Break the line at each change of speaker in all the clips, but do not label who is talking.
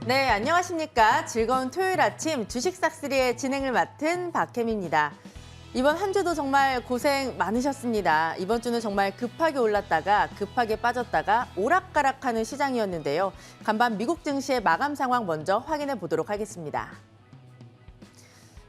네, 안녕하십니까. 즐거운 토요일 아침 주식 싹쓸이의 진행을 맡은 박혜미입니다. 이번 한 주도 정말 고생 많으셨습니다. 이번 주는 정말 급하게 올랐다가 급하게 빠졌다가 오락가락하는 시장이었는데요. 간밤 미국 증시의 마감 상황 먼저 확인해 보도록 하겠습니다.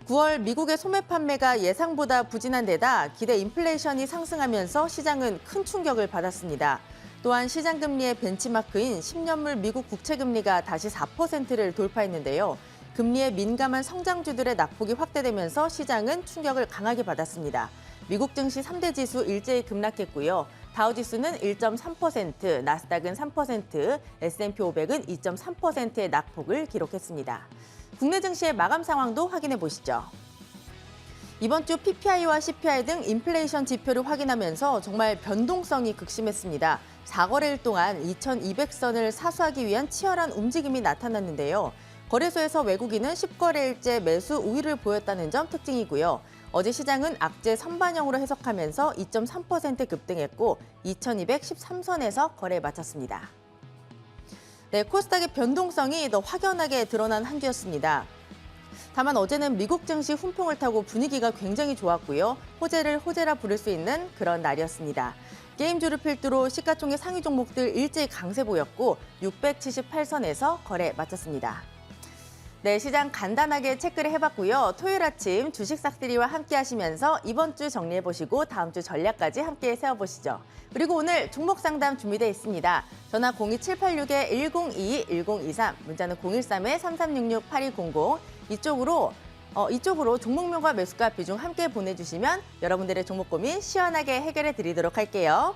9월 미국의 소매 판매가 예상보다 부진한 데다 기대 인플레이션이 상승하면서 시장은 큰 충격을 받았습니다. 또한 시장 금리의 벤치마크인 10년물 미국 국채 금리가 다시 4%를 돌파했는데요. 금리에 민감한 성장주들의 낙폭이 확대되면서 시장은 충격을 강하게 받았습니다. 미국 증시 3대 지수 일제히 급락했고요. 다우지수는 1.3%, 나스닥은 3%, S&P 500은 2.3%의 낙폭을 기록했습니다. 국내 증시의 마감 상황도 확인해 보시죠. 이번 주 PPI와 CPI 등 인플레이션 지표를 확인하면서 정말 변동성이 극심했습니다. 4거래일 동안 2,200선을 사수하기 위한 치열한 움직임이 나타났는데요. 거래소에서 외국인은 10거래일째 매수 우위를 보였다는 점 특징이고요. 어제 시장은 악재 선반영으로 해석하면서 2.3% 급등했고 2,213선에서 거래에 마쳤습니다. 네, 코스닥의 변동성이 더 확연하게 드러난 한 주였습니다. 다만 어제는 미국 증시 훈풍을 타고 분위기가 굉장히 좋았고요. 호재를 호재라 부를 수 있는 그런 날이었습니다. 게임주를 필두로 시가총액 상위 종목들 일제히 강세 보였고 678선에서 거래 마쳤습니다. 네, 시장 간단하게 체크를 해봤고요. 토요일 아침 주식 싹쓸이와 함께 하시면서 이번 주 정리해보시고 다음 주 전략까지 함께 세워보시죠. 그리고 오늘 종목 상담 준비되어 있습니다. 전화 02786-1022-1023, 문자는 013-3366-8200, 이쪽으로 종목명과 매수가 비중 함께 보내주시면 여러분들의 종목 고민 시원하게 해결해 드리도록 할게요.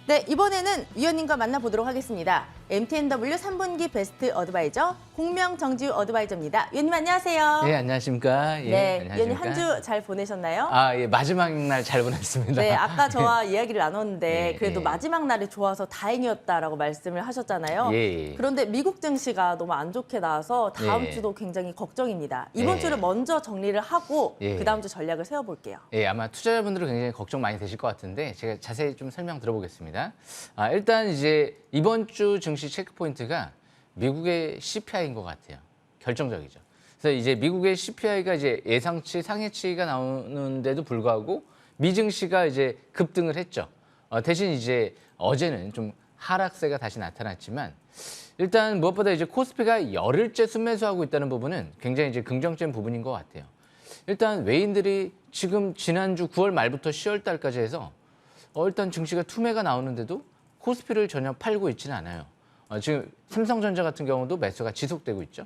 네, 이번에는 위원님과 만나보도록 하겠습니다. MTNW 3분기 베스트 어드바이저 공명정지우 어드바이저입니다. 위원님 안녕하세요.
예, 안녕하십니까? 예,
네,
안녕하십니까?
위원님 한 주 잘 보내셨나요?
아, 예, 마지막 날 잘 보냈습니다.
네, 아까 저와 이야기를 나눴는데
예,
그래도
예.
마지막 날이 좋아서 다행이었다라고 말씀을 하셨잖아요.
예.
그런데 미국 증시가 너무 안 좋게 나와서 다음
예.
주도 굉장히 걱정입니다. 이번
예.
주를 먼저 정리를 하고
예.
그 다음 주 전략을 세워볼게요.
예, 아마 투자자분들은 굉장히 걱정 많이 되실 것 같은데 제가 자세히 좀 설명 들어보겠습니다. 일단 이제 이번 주 증시 체크 포인트가 미국의 CPI인 것 같아요. 결정적이죠. 그래서 이제 미국의 CPI가 이제 예상치 상해치가 나오는데도 불구하고 미증시가 이제 급등을 했죠. 대신 이제 어제는 좀 하락세가 다시 나타났지만 일단 무엇보다 이제 코스피가 열흘째 순매수하고 있다는 부분은 굉장히 이제 긍정적인 부분인 것 같아요. 일단 외인들이 지금 지난주 9월 말부터 10월 달까지 해서 일단 증시가 투매가 나오는데도 코스피를 전혀 팔고 있지는 않아요. 지금 삼성전자 같은 경우도 매수가 지속되고 있죠.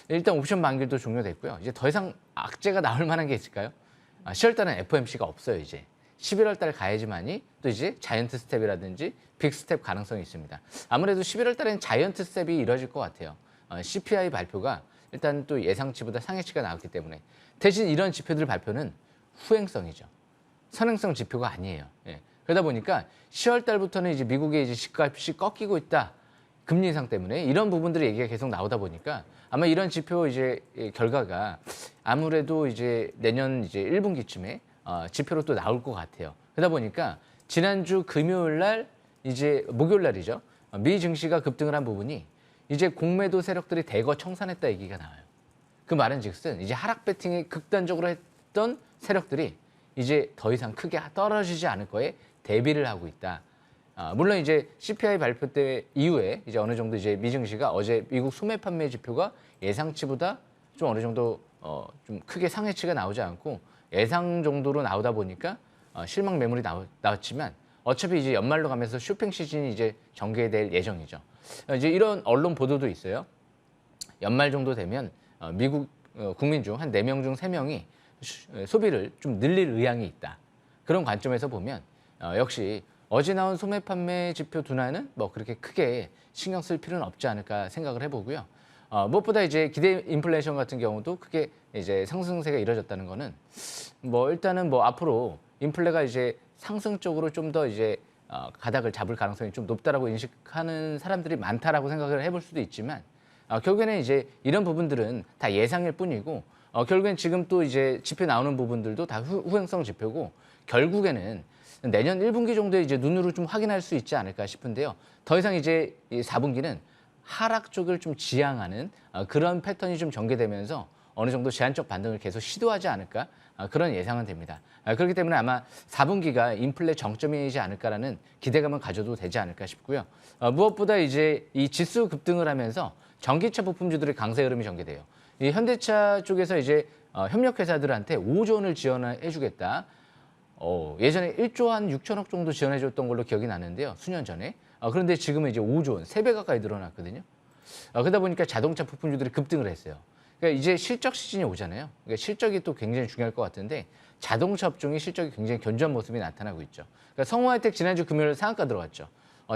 일단 옵션 만기도 종료됐고요. 이제 더 이상 악재가 나올 만한 게 있을까요? 10월 달은 FOMC가 없어요, 이제. 11월 달 가야지만이 또 이제 자이언트 스텝이라든지 빅 스텝 가능성이 있습니다. 아무래도 11월 달에는 자이언트 스텝이 이뤄질 것 같아요. CPI 발표가 일단 또 예상치보다 상해치가 나왔기 때문에. 대신 이런 지표들 발표는 후행성이죠. 선행성 지표가 아니에요. 예. 그러다 보니까 10월 달부터는 이제 미국의 이제 집값이 꺾이고 있다. 금리 인상 때문에 이런 부분들의 얘기가 계속 나오다 보니까 아마 이런 지표 이제 결과가 아무래도 이제 내년 이제 1분기쯤에 지표로 또 나올 것 같아요. 그러다 보니까 지난주 금요일 날 이제 목요일 날이죠. 미 증시가 급등을 한 부분이 이제 공매도 세력들이 대거 청산했다 얘기가 나와요. 그 말은즉슨 이제 하락 배팅이 극단적으로 했던 세력들이 이제 더 이상 크게 떨어지지 않을 거에 대비를 하고 있다. 물론 이제 CPI 발표 때 이후에 이제 어느 정도 이제 미증시가 어제 미국 소매 판매 지표가 예상치보다 좀 어느 정도 좀 크게 상해치가 나오지 않고 예상 정도로 나오다 보니까 실망 매물이 나왔지만 어차피 이제 연말로 가면서 쇼핑 시즌이 이제 전개될 예정이죠. 이제 이런 언론 보도도 있어요. 연말 정도 되면 미국 국민 중 한 4명 중 3명이 소비를 좀 늘릴 의향이 있다. 그런 관점에서 보면 역시 어제 나온 소매 판매 지표 둔화는 뭐 그렇게 크게 신경 쓸 필요는 없지 않을까 생각을 해보고요. 무엇보다 이제 기대 인플레이션 같은 경우도 크게 이제 상승세가 이뤄졌다는 거는 뭐 일단은 뭐 앞으로 인플레가 이제 상승 쪽으로 좀 더 이제 가닥을 잡을 가능성이 좀 높다라고 인식하는 사람들이 많다라고 생각을 해볼 수도 있지만 결국에는 이제 이런 부분들은 다 예상일 뿐이고 결국엔 지금 또 이제 지표 나오는 부분들도 다 후행성 지표고 결국에는 내년 1분기 정도에 이제 눈으로 좀 확인할 수 있지 않을까 싶은데요. 더 이상 이제 이 4분기는 하락 쪽을 좀 지향하는 그런 패턴이 좀 전개되면서 어느 정도 제한적 반등을 계속 시도하지 않을까 그런 예상은 됩니다. 그렇기 때문에 아마 4분기가 인플레 정점이지 않을까라는 기대감을 가져도 되지 않을까 싶고요. 무엇보다 이제 이 지수 급등을 하면서 전기차 부품주들의 강세 흐름이 전개돼요. 이 현대차 쪽에서 이제 협력회사들한테 5조 원을 지원해주겠다. 예전에 1조 한 6천억 정도 지원해줬던 걸로 기억이 나는데요. 수년 전에. 그런데 지금은 이제 5조 원, 3배 가까이 늘어났거든요. 그러다 보니까 자동차 부품주들이 급등을 했어요. 그러니까 이제 실적 시즌이 오잖아요. 그러니까 실적이 또 굉장히 중요할 것 같은데 자동차 업종이 실적이 굉장히 견조한 모습이 나타나고 있죠. 그러니까 성우하이텍 지난주 금요일 상한가 들어갔죠.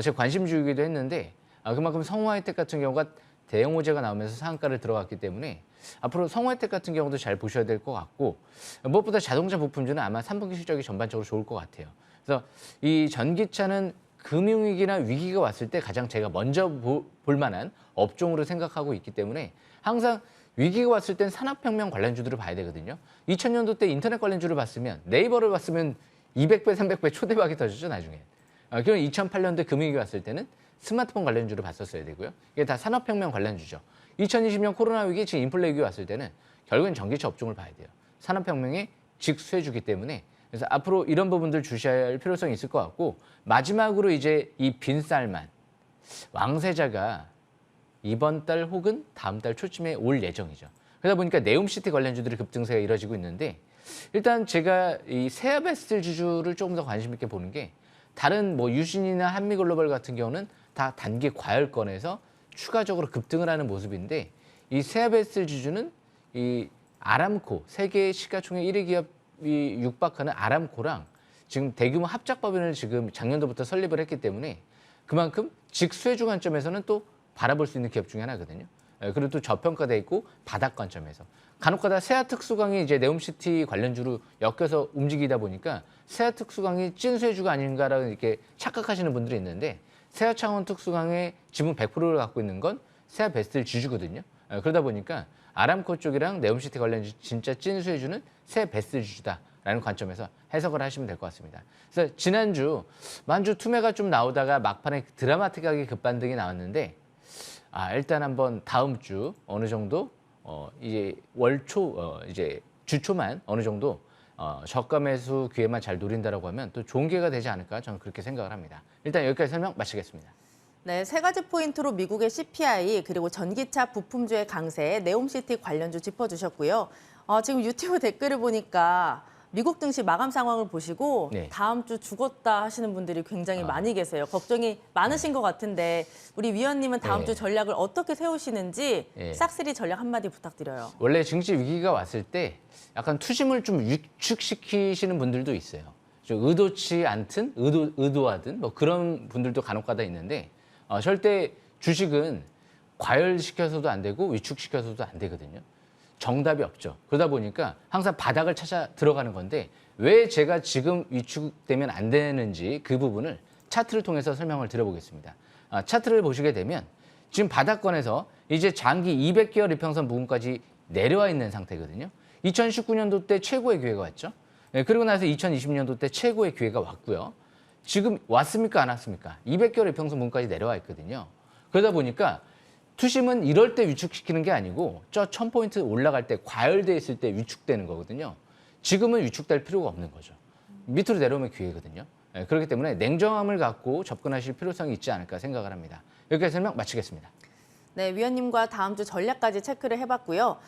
제 관심주이기도 했는데 그만큼 성우하이텍 같은 경우가 대형 호재가 나오면서 상한가를 들어갔기 때문에 앞으로 성우하이텍 같은 경우도 잘 보셔야 될 것 같고 무엇보다 자동차 부품주는 아마 3분기 실적이 전반적으로 좋을 것 같아요. 그래서 이 전기차는 금융위기나 위기가 왔을 때 가장 제가 먼저 볼 만한 업종으로 생각하고 있기 때문에 항상 위기가 왔을 땐 산업혁명 관련주들을 봐야 되거든요. 2000년도 때 인터넷 관련주를 봤으면 네이버를 봤으면 200배, 300배 초대박이 터지죠, 나중에. 그럼 2008년도에 금융위기 왔을 때는 스마트폰 관련주를 봤었어야 되고요. 이게 다 산업혁명 관련주죠. 2020년 코로나 위기, 지금 인플레 위기 왔을 때는 결국엔 전기차 업종을 봐야 돼요. 산업혁명의 직수해주기 때문에 그래서 앞으로 이런 부분들 주시해야 할 필요성이 있을 것 같고 마지막으로 이제 이 빈쌀만 왕세자가 이번 달 혹은 다음 달 초쯤에 올 예정이죠. 그러다 보니까 네옴시티 관련주들이 급등세가 이뤄지고 있는데 일단 제가 이 세아베스트 주주를 조금 더 관심 있게 보는 게 다른 뭐 유진이나 한미글로벌 같은 경우는 다 단기 과열권에서 추가적으로 급등을 하는 모습인데 이 세아베스트 주주는 이 아람코 세계 시가총액 1위 기업이 육박하는 아람코랑 지금 대규모 합작 법인을 지금 작년도부터 설립을 했기 때문에 그만큼 직수혜주 관점에서는 또 바라볼 수 있는 기업 중에 하나거든요. 그리고 또 저평가돼 있고 바닥 관점에서 간혹가다 세아특수강이 이제 네옴시티 관련주로 엮여서 움직이다 보니까 세아특수강이 찐수혜주가 아닌가라고 이렇게 착각하시는 분들이 있는데 세아창원 특수강의 지분 100%를 갖고 있는 건 세아베스트 주주거든요. 그러다 보니까 아람코 쪽이랑 네옴시티 관련주 진짜 찐수혜주는 세아베스트 주주다라는 관점에서 해석을 하시면 될 것 같습니다. 그래서 지난주 만주 투매가 좀 나오다가 막판에 드라마틱하게 급반등이 나왔는데 일단 한번 다음 주 어느 정도 이제 월초 이제 주초만 어느 정도 저가 매수 기회만 잘 노린다라고 하면 또 좋은 기회가 되지 않을까 저는 그렇게 생각을 합니다. 일단 여기까지 설명 마치겠습니다.
네, 세 가지 포인트로 미국의 CPI 그리고 전기차 부품주의 강세, 네옴시티 관련주 짚어주셨고요. 지금 유튜브 댓글을 보니까 미국 증시 마감 상황을 보시고
네.
다음 주 죽었다 하시는 분들이 굉장히 많이 계세요. 걱정이 많으신 것 같은데 우리 위원님은 다음 주 전략을 어떻게 세우시는지 싹쓸이 전략 한마디 부탁드려요.
원래 증시 위기가 왔을 때 약간 투심을 좀 위축시키시는 분들도 있어요. 좀 의도치 않든 의도하든 뭐 그런 분들도 간혹가다 있는데 절대 주식은 과열시켜서도 안 되고 위축시켜서도 안 되거든요. 정답이 없죠. 그러다 보니까 항상 바닥을 찾아 들어가는 건데 왜 제가 지금 위축되면 안 되는지 그 부분을 차트를 통해서 설명을 드려보겠습니다. 차트를 보시게 되면 지금 바닥권에서 이제 장기 200개월 이평선 부분까지 내려와 있는 상태거든요. 2019년도 때 최고의 기회가 왔죠. 그리고 나서 2020년도 때 최고의 기회가 왔고요. 지금 왔습니까? 안 왔습니까? 200개월 이평선 부분까지 내려와 있거든요. 그러다 보니까 투심은 이럴 때 위축시키는 게 아니고 저 1000포인트 올라갈 때 과열돼 있을 때 위축되는 거거든요. 지금은 위축될 필요가 없는 거죠. 밑으로 내려오면 기회거든요. 그렇기 때문에 냉정함을 갖고 접근하실 필요성이 있지 않을까 생각을 합니다. 여기까지 설명 마치겠습니다.
네, 위원님과 다음 주 전략까지 체크를 해봤고요.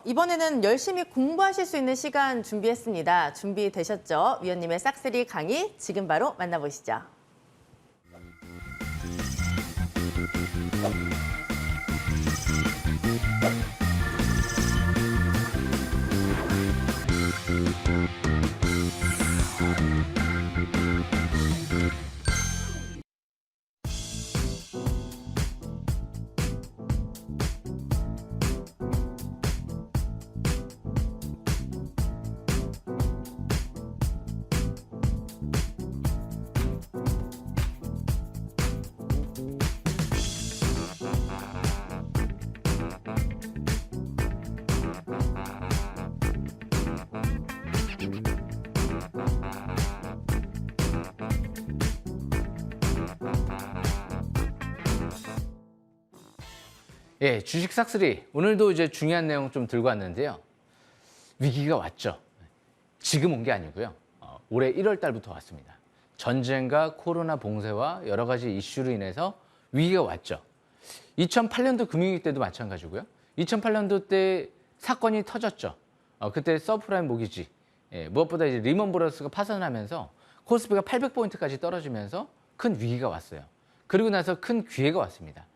이번에는 열심히 공부하실 수 있는 시간 준비했습니다. 준비되셨죠? 위원님의 싹쓸이 강의 지금 바로 만나보시죠.
예, 주식 싹쓸이 오늘도 이제 중요한 내용 좀 들고 왔는데요. 위기가 왔죠. 지금 온 게 아니고요. 올해 1월 달부터 왔습니다. 전쟁과 코로나 봉쇄와 여러 가지 이슈로 인해서 위기가 왔죠. 2008년도 금융위기 때도 마찬가지고요. 2008년도 때 사건이 터졌죠. 그때 서프라임 모기지, 무엇보다 이제 리먼 브러더스가 파산하면서 코스피가 800포인트까지 떨어지면서 큰 위기가 왔어요. 그리고 나서 큰 기회가 왔습니다.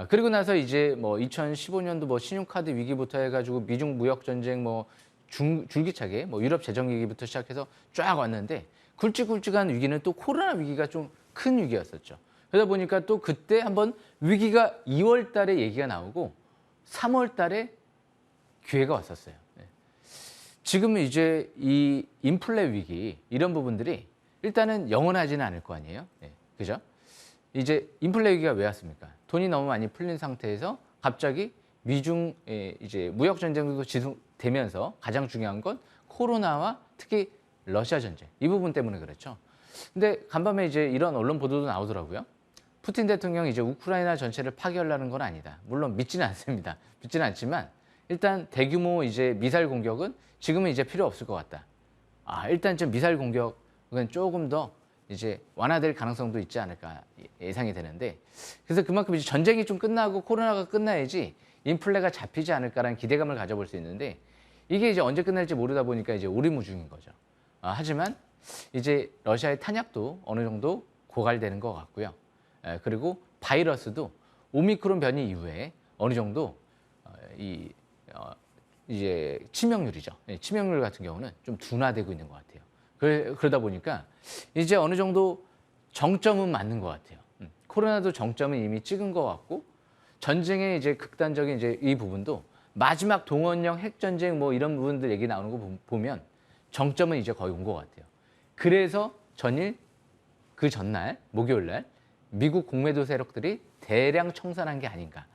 그리고 나서 이제 뭐 2015년도 뭐 신용카드 위기부터 해가지고 미중 무역 전쟁 뭐 줄기차게 뭐 유럽 재정 위기부터 시작해서 쫙 왔는데 굵직굵직한 위기는 또 코로나 위기가 좀 큰 위기였었죠. 그러다 보니까 또 그때 한번 위기가 2월 달에 얘기가 나오고 3월 달에 기회가 왔었어요. 지금 이제 이 인플레 위기 이런 부분들이 일단은 영원하지는 않을 거 아니에요. 그죠? 이제 인플레 위기가 왜 왔습니까? 돈이 너무 많이 풀린 상태에서 갑자기 미중 이제 무역 전쟁도 지속되면서 가장 중요한 건 코로나와 특히 러시아 전쟁 이 부분 때문에 그렇죠. 근데 간밤에 이제 이런 언론 보도도 나오더라고요. 푸틴 대통령이 이제 우크라이나 전체를 파괴하려는 건 아니다. 물론 믿지는 않습니다. 믿지는 않지만 일단 대규모 이제 미사일 공격은 지금은 이제 필요 없을 것 같다. 일단 좀 미사일 공격은 조금 더 이제 완화될 가능성도 있지 않을까 예상이 되는데 그래서 그만큼 이제 전쟁이 좀 끝나고 코로나가 끝나야지 인플레가 잡히지 않을까라는 기대감을 가져볼 수 있는데 이게 이제 언제 끝날지 모르다 보니까 이제 오리무중인 거죠. 하지만 이제 러시아의 탄약도 어느 정도 고갈되는 것 같고요. 그리고 바이러스도 오미크론 변이 이후에 어느 정도 이제 치명률이죠. 치명률 같은 경우는 좀 둔화되고 있는 것 같아요. 그러다 보니까 이제 어느 정도 정점은 맞는 것 같아요. 코로나도 정점은 이미 찍은 것 같고 전쟁의 이제 극단적인 이제 이 부분도 마지막 동원령 핵전쟁 뭐 이런 부분들 얘기 나오는 거 보면 정점은 이제 거의 온 것 같아요. 그래서 그 전날 목요일 날 미국 공매도 세력들이 대량 청산한 게 아닌가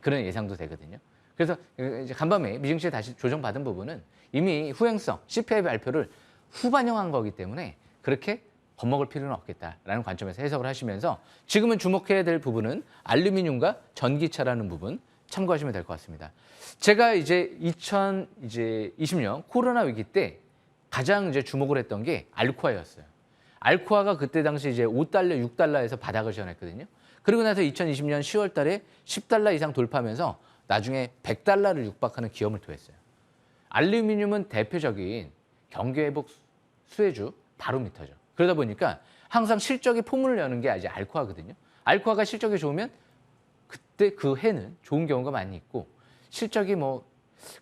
그런 예상도 되거든요. 그래서 이제 간밤에 미증시에 다시 조정받은 부분은 이미 후행성 CPI 발표를 후반영한 거기 때문에 그렇게 겁먹을 필요는 없겠다라는 관점에서 해석을 하시면서 지금은 주목해야 될 부분은 알루미늄과 전기차라는 부분 참고하시면 될 것 같습니다. 제가 이제 2020년 코로나 위기 때 가장 이제 주목을 했던 게 알코아였어요. 알코아가 그때 당시 이제 5달러, 6달러에서 바닥을 지어냈거든요. 그리고 나서 2020년 10월 달에 10달러 이상 돌파하면서 나중에 100달러를 육박하는 기염을 토했어요. 알루미늄은 대표적인 경기회복 수혜주 바로미터죠. 그러다 보니까 항상 실적이 포문을 여는 게 이제 알코아거든요. 알코아가 실적이 좋으면 그때 그 해는 좋은 경우가 많이 있고 실적이 뭐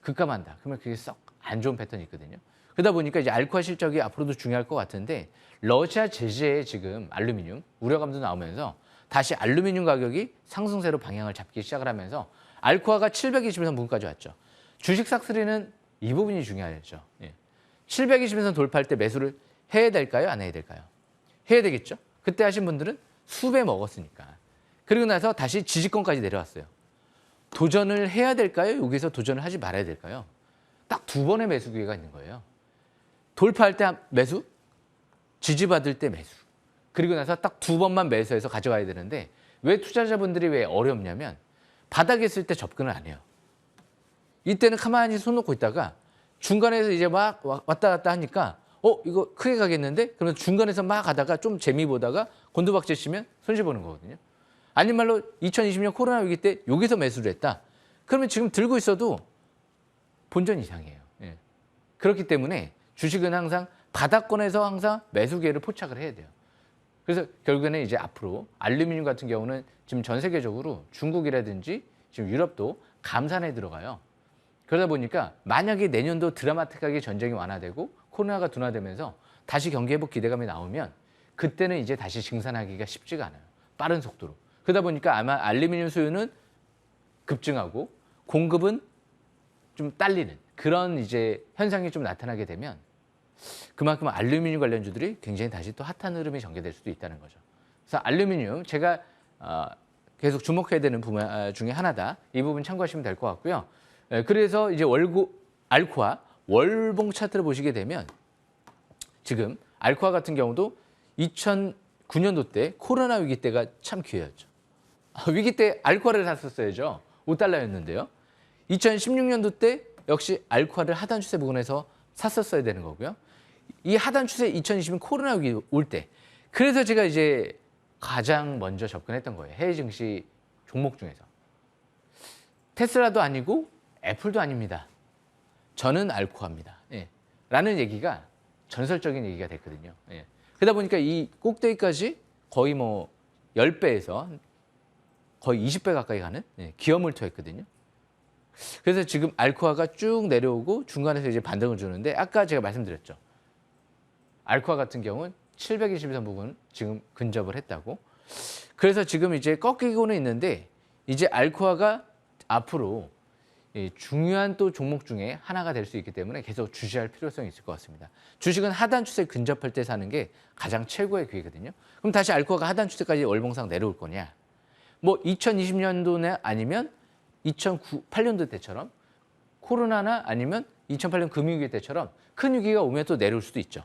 급감한다. 그러면 그게 썩 안 좋은 패턴이 있거든요. 그러다 보니까 이제 알코아 실적이 앞으로도 중요할 것 같은데 러시아 제재에 지금 알루미늄 우려감도 나오면서 다시 알루미늄 가격이 상승세로 방향을 잡기 시작을 하면서 알코아가 720에서 부근까지 왔죠. 주식 싹쓸이는 이 부분이 중요하죠. 720에서 돌파할 때 매수를 해야 될까요? 안 해야 될까요? 해야 되겠죠. 그때 하신 분들은 수배 먹었으니까. 그리고 나서 다시 지지권까지 내려왔어요. 도전을 해야 될까요? 여기서 도전을 하지 말아야 될까요? 딱 두 번의 매수 기회가 있는 거예요. 돌파할 때 매수, 지지받을 때 매수. 그리고 나서 딱 두 번만 매수해서 가져가야 되는데 왜 투자자분들이 왜 어렵냐면 바닥에 있을 때 접근을 안 해요. 이때는 가만히 손 놓고 있다가 중간에서 이제 막 왔다 갔다 하니까 이거 크게 가겠는데? 그러면 중간에서 막 가다가 좀 재미 보다가 곤두박질 치면 손실 보는 거거든요. 아닌 말로 2020년 코로나 위기 때 여기서 매수를 했다. 그러면 지금 들고 있어도 본전 이상이에요. 그렇기 때문에 주식은 항상 바닥권에서 항상 매수 기회를 포착을 해야 돼요. 그래서 결국에는 이제 앞으로 알루미늄 같은 경우는 지금 전 세계적으로 중국이라든지 지금 유럽도 감산에 들어가요. 그러다 보니까 만약에 내년도 드라마틱하게 전쟁이 완화되고 코로나가 둔화되면서 다시 경기 회복 기대감이 나오면 그때는 이제 다시 증산하기가 쉽지가 않아요. 빠른 속도로. 그러다 보니까 아마 알루미늄 수요는 급증하고 공급은 좀 딸리는 그런 이제 현상이 좀 나타나게 되면 그만큼 알루미늄 관련주들이 굉장히 다시 또 핫한 흐름이 전개될 수도 있다는 거죠. 그래서 알루미늄 제가 계속 주목해야 되는 부분 중에 하나다. 이 부분 참고하시면 될 것 같고요. 그래서 이제 알코아 월봉 차트를 보시게 되면 지금 알코아 같은 경우도 2009년도 때 코로나 위기 때가 참 기회였죠. 위기 때 알코아를 샀었어야죠. $5였는데요. 2016년도 때 역시 알코아를 하단 추세 부근에서 샀었어야 되는 거고요. 이 하단 추세 2020년 코로나 위기 올 때. 그래서 제가 이제 가장 먼저 접근했던 거예요. 해외 증시 종목 중에서. 테슬라도 아니고 애플도 아닙니다. 저는 알코아입니다. 예. 라는 얘기가 전설적인 얘기가 됐거든요. 예. 그러다 보니까 이 꼭대기까지 거의 뭐 10배에서 거의 20배 가까이 가는 기업을 투했거든요. 그래서 지금 알코아가 쭉 내려오고 중간에서 이제 반등을 주는데 아까 제가 말씀드렸죠. 알코아 같은 경우는 722선 부분 지금 근접을 했다고. 그래서 지금 이제 꺾이고는 있는데 이제 알코아가 앞으로 중요한 또 종목 중에 하나가 될 수 있기 때문에 계속 주시할 필요성이 있을 것 같습니다. 주식은 하단 추세 근접할 때 사는 게 가장 최고의 기회거든요. 그럼 다시 알코아가 하단 추세까지 월봉상 내려올 거냐? 뭐 2020년도나 아니면 2008년도 때처럼 코로나나 아니면 2008년 금융위기 때처럼 큰 위기가 오면 또 내려올 수도 있죠.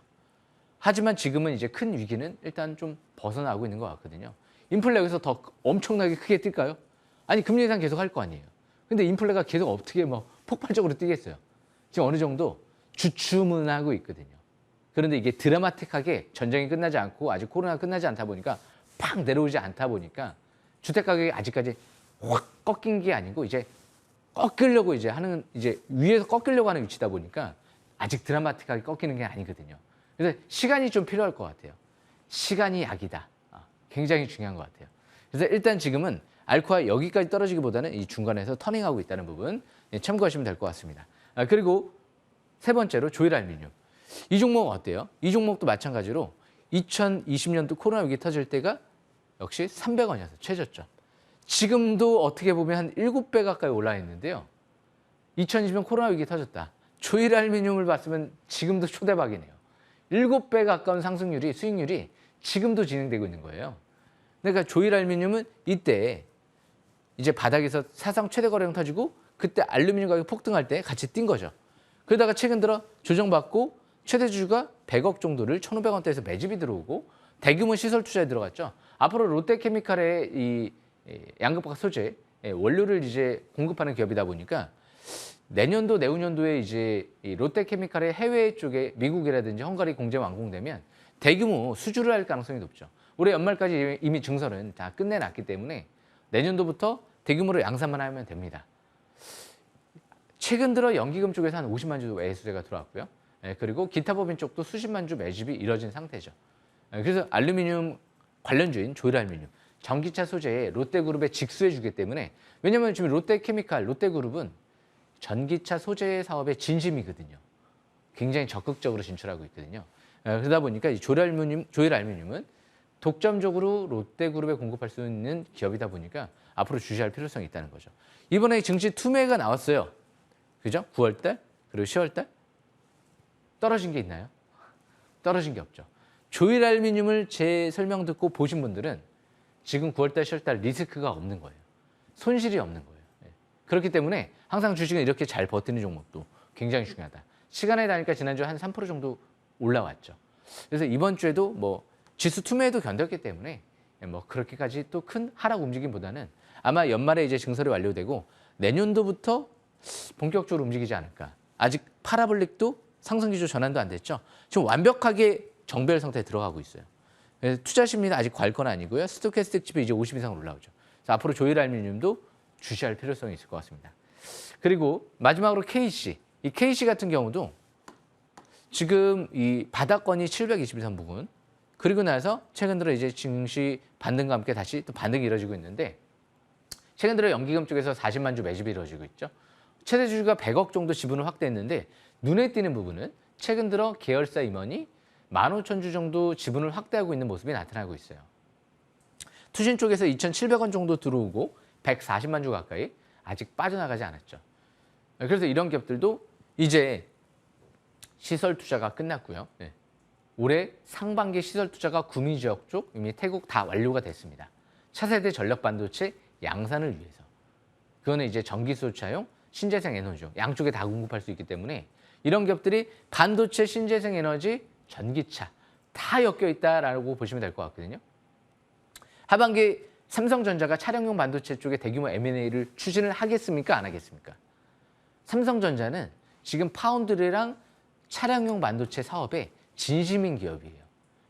하지만 지금은 이제 큰 위기는 일단 좀 벗어나고 있는 것 같거든요. 인플레 여기서 더 엄청나게 크게 뛸까요? 아니 금리 인상 계속 할 거 아니에요. 근데 인플레가 계속 어떻게 뭐 폭발적으로 뛰겠어요. 지금 어느 정도 주춤은 있거든요. 그런데 이게 드라마틱하게 전쟁이 끝나지 않고 아직 코로나가 끝나지 않다 보니까 팍 내려오지 않다 보니까 주택 가격이 아직까지 확 꺾인 게 아니고 이제 꺾이려고 이제 하는 이제 위에서 꺾이려고 하는 위치다 보니까 아직 드라마틱하게 꺾이는 게 아니거든요. 그래서 시간이 좀 필요할 것 같아요. 시간이 약이다. 굉장히 중요한 것 같아요. 그래서 일단 지금은 알코아 여기까지 떨어지기보다는 이 중간에서 터닝하고 있다는 부분 참고하시면 될 것 같습니다. 그리고 세 번째로 조일알미늄. 이 종목 어때요? 이 종목도 마찬가지로 2020년도 코로나 위기 터질 때가 역시 300원이어서 최저점. 지금도 어떻게 보면 한 7배 가까이 올라 있는데요. 2020년 코로나 위기 터졌다. 조일알미늄을 봤으면 지금도 초대박이네요. 7배 가까운 상승률이 수익률이 지금도 진행되고 있는 거예요. 그러니까 조일알미늄은 이때 이제 바닥에서 사상 최대 거래량 터지고 그때 알루미늄 가격이 폭등할 때 같이 뛴 거죠. 그러다가 최근 들어 조정받고 최대 주주가 100억 정도를 1,500원대에서 매집이 들어오고 대규모 시설 투자에 들어갔죠. 앞으로 롯데케미칼의 이 양극화 소재 원료를 이제 공급하는 기업이다 보니까 내년도 내후년도에 이제 이 롯데케미칼의 해외 쪽에 미국이라든지 헝가리 공제 완공되면 대규모 수주를 할 가능성이 높죠. 올해 연말까지 이미 증설은 다 끝내놨기 때문에 내년도부터 대규모로 양산만 하면 됩니다. 최근 들어 연기금 쪽에서 한 50만 주 매수세가 들어왔고요. 그리고 기타 법인 쪽도 수십만 주 매집이 이뤄진 상태죠. 그래서 알루미늄 관련주인 조일알미늄, 전기차 소재에 롯데그룹에 직수해 주기 때문에 왜냐하면 지금 롯데케미칼, 롯데그룹은 전기차 소재 사업의 진심이거든요. 굉장히 적극적으로 진출하고 있거든요. 그러다 보니까 이 조일알미늄은 독점적으로 롯데그룹에 공급할 수 있는 기업이다 보니까 앞으로 주시할 필요성이 있다는 거죠. 이번에 증시 투매가 나왔어요. 그죠? 9월달 그리고 10월달 떨어진 게 있나요? 떨어진 게 없죠. 조일알미늄을 제 설명 듣고 보신 분들은 지금 9월달, 10월달 리스크가 없는 거예요. 손실이 없는 거예요. 그렇기 때문에 항상 주식은 이렇게 잘 버티는 종목도 굉장히 중요하다. 시간에 다니까 지난주에 한 3% 정도 올라왔죠. 그래서 이번 주에도 뭐 지수 투매에도 견뎠기 때문에 뭐 그렇게까지 또 큰 하락 움직임보다는 아마 연말에 이제 증설이 완료되고 내년도부터 본격적으로 움직이지 않을까. 아직 파라볼릭도 상승 기조 전환도 안 됐죠. 지금 완벽하게 정배열 상태에 들어가고 있어요. 그래서 투자 심리는 아직 괄건 아니고요. 스토캐스틱 지표 이제 50 이상 올라오죠. 그래서 앞으로 조일알미늄도 주시할 필요성이 있을 것 같습니다. 그리고 마지막으로 KC. 이 KC 같은 경우도 지금 이 바닥권이 721선 부근 그리고 나서 최근 들어 이제 증시 반등과 함께 다시 또 반등이 이루어지고 있는데 최근 들어 연기금 쪽에서 40만 주 매집이 이루어지고 있죠. 최대 주주가 100억 정도 지분을 확대했는데 눈에 띄는 부분은 최근 들어 계열사 임원이 15,000주 정도 지분을 확대하고 있는 모습이 나타나고 있어요. 투신 쪽에서 2,700원 정도 들어오고 140만 주 가까이 아직 빠져나가지 않았죠. 그래서 이런 기업들도 이제 시설 투자가 끝났고요. 올해 상반기 시설 투자가 구미 지역 쪽 이미 태국 다 완료가 됐습니다. 차세대 전력 반도체 양산을 위해서. 그거는 이제 전기소차용, 신재생 에너지용 양쪽에 다 공급할 수 있기 때문에 이런 기업들이 반도체, 신재생 에너지, 전기차 다 엮여 있다라고 보시면 될 것 같거든요. 하반기 삼성전자가 차량용 반도체 쪽에 대규모 M&A를 추진을 하겠습니까? 안 하겠습니까? 삼성전자는 지금 파운드리랑 차량용 반도체 사업에 진심인 기업이에요.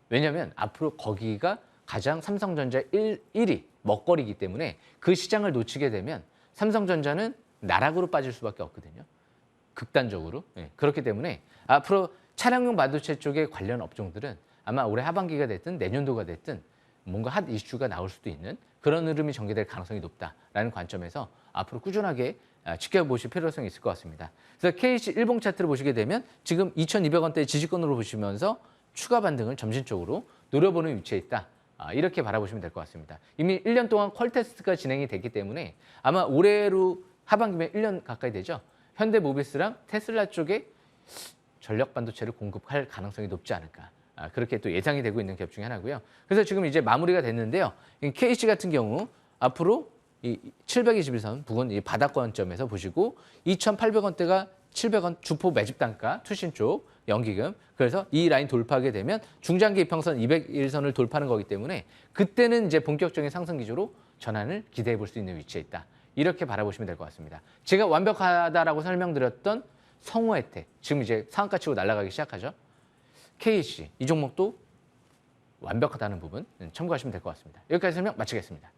왜냐하면 앞으로 거기가 가장 삼성전자 1위 먹거리이기 때문에 그 시장을 놓치게 되면 삼성전자는 나락으로 빠질 수밖에 없거든요. 극단적으로. 예, 그렇기 때문에 앞으로 차량용 반도체 쪽에 관련 업종들은 아마 올해 하반기가 됐든 내년도가 됐든 뭔가 핫 이슈가 나올 수도 있는 그런 흐름이 전개될 가능성이 높다라는 관점에서 앞으로 꾸준하게 지켜보실 필요성이 있을 것 같습니다. 그래서 KC 일봉 차트를 보시게 되면 지금 2,200원대 지지권으로 보시면서 추가 반등을 점진적으로 노려보는 위치에 있다. 이렇게 바라보시면 될 것 같습니다. 이미 1년 동안 퀄 테스트가 진행이 됐기 때문에 아마 올해로 하반기면 1년 가까이 되죠. 현대모비스랑 테슬라 쪽에 전력 반도체를 공급할 가능성이 높지 않을까. 그렇게 또 예상이 되고 있는 기업 중에 하나고요. 그래서 지금 이제 마무리가 됐는데요. KC 같은 경우 앞으로 이 721선 부근 이 바닥권점에서 보시고 2,800원대가 700원 주포 매집 단가 투신 쪽 연기금. 그래서 이 라인 돌파하게 되면 중장기 이평선 201선을 돌파하는 거기 때문에 그때는 이제 본격적인 상승 기조로 전환을 기대해 볼 수 있는 위치에 있다. 이렇게 바라보시면 될 것 같습니다. 제가 완벽하다라고 설명드렸던 성호혜택 지금 이제 상한가 치고 날아가기 시작하죠. KC 이 종목도 완벽하다는 부분 참고하시면 될 것 같습니다. 여기까지 설명 마치겠습니다.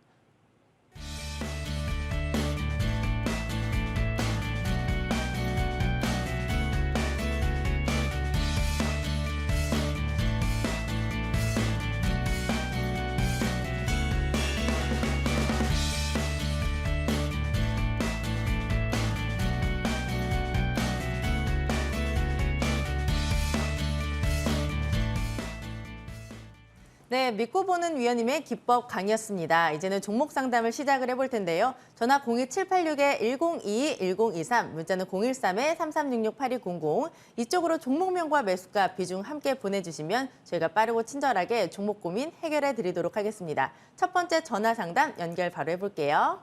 네, 믿고 보는 위원님의 기법 강의였습니다. 이제는 종목 상담을 시작을 해볼 텐데요. 전화 02786-1022-1023, 문자는 013-3366-8200. 이쪽으로 종목명과 매수가 비중 함께 보내주시면 저희가 빠르고 친절하게 종목 고민 해결해 드리도록 하겠습니다. 첫 번째 전화 상담 연결 바로 해볼게요.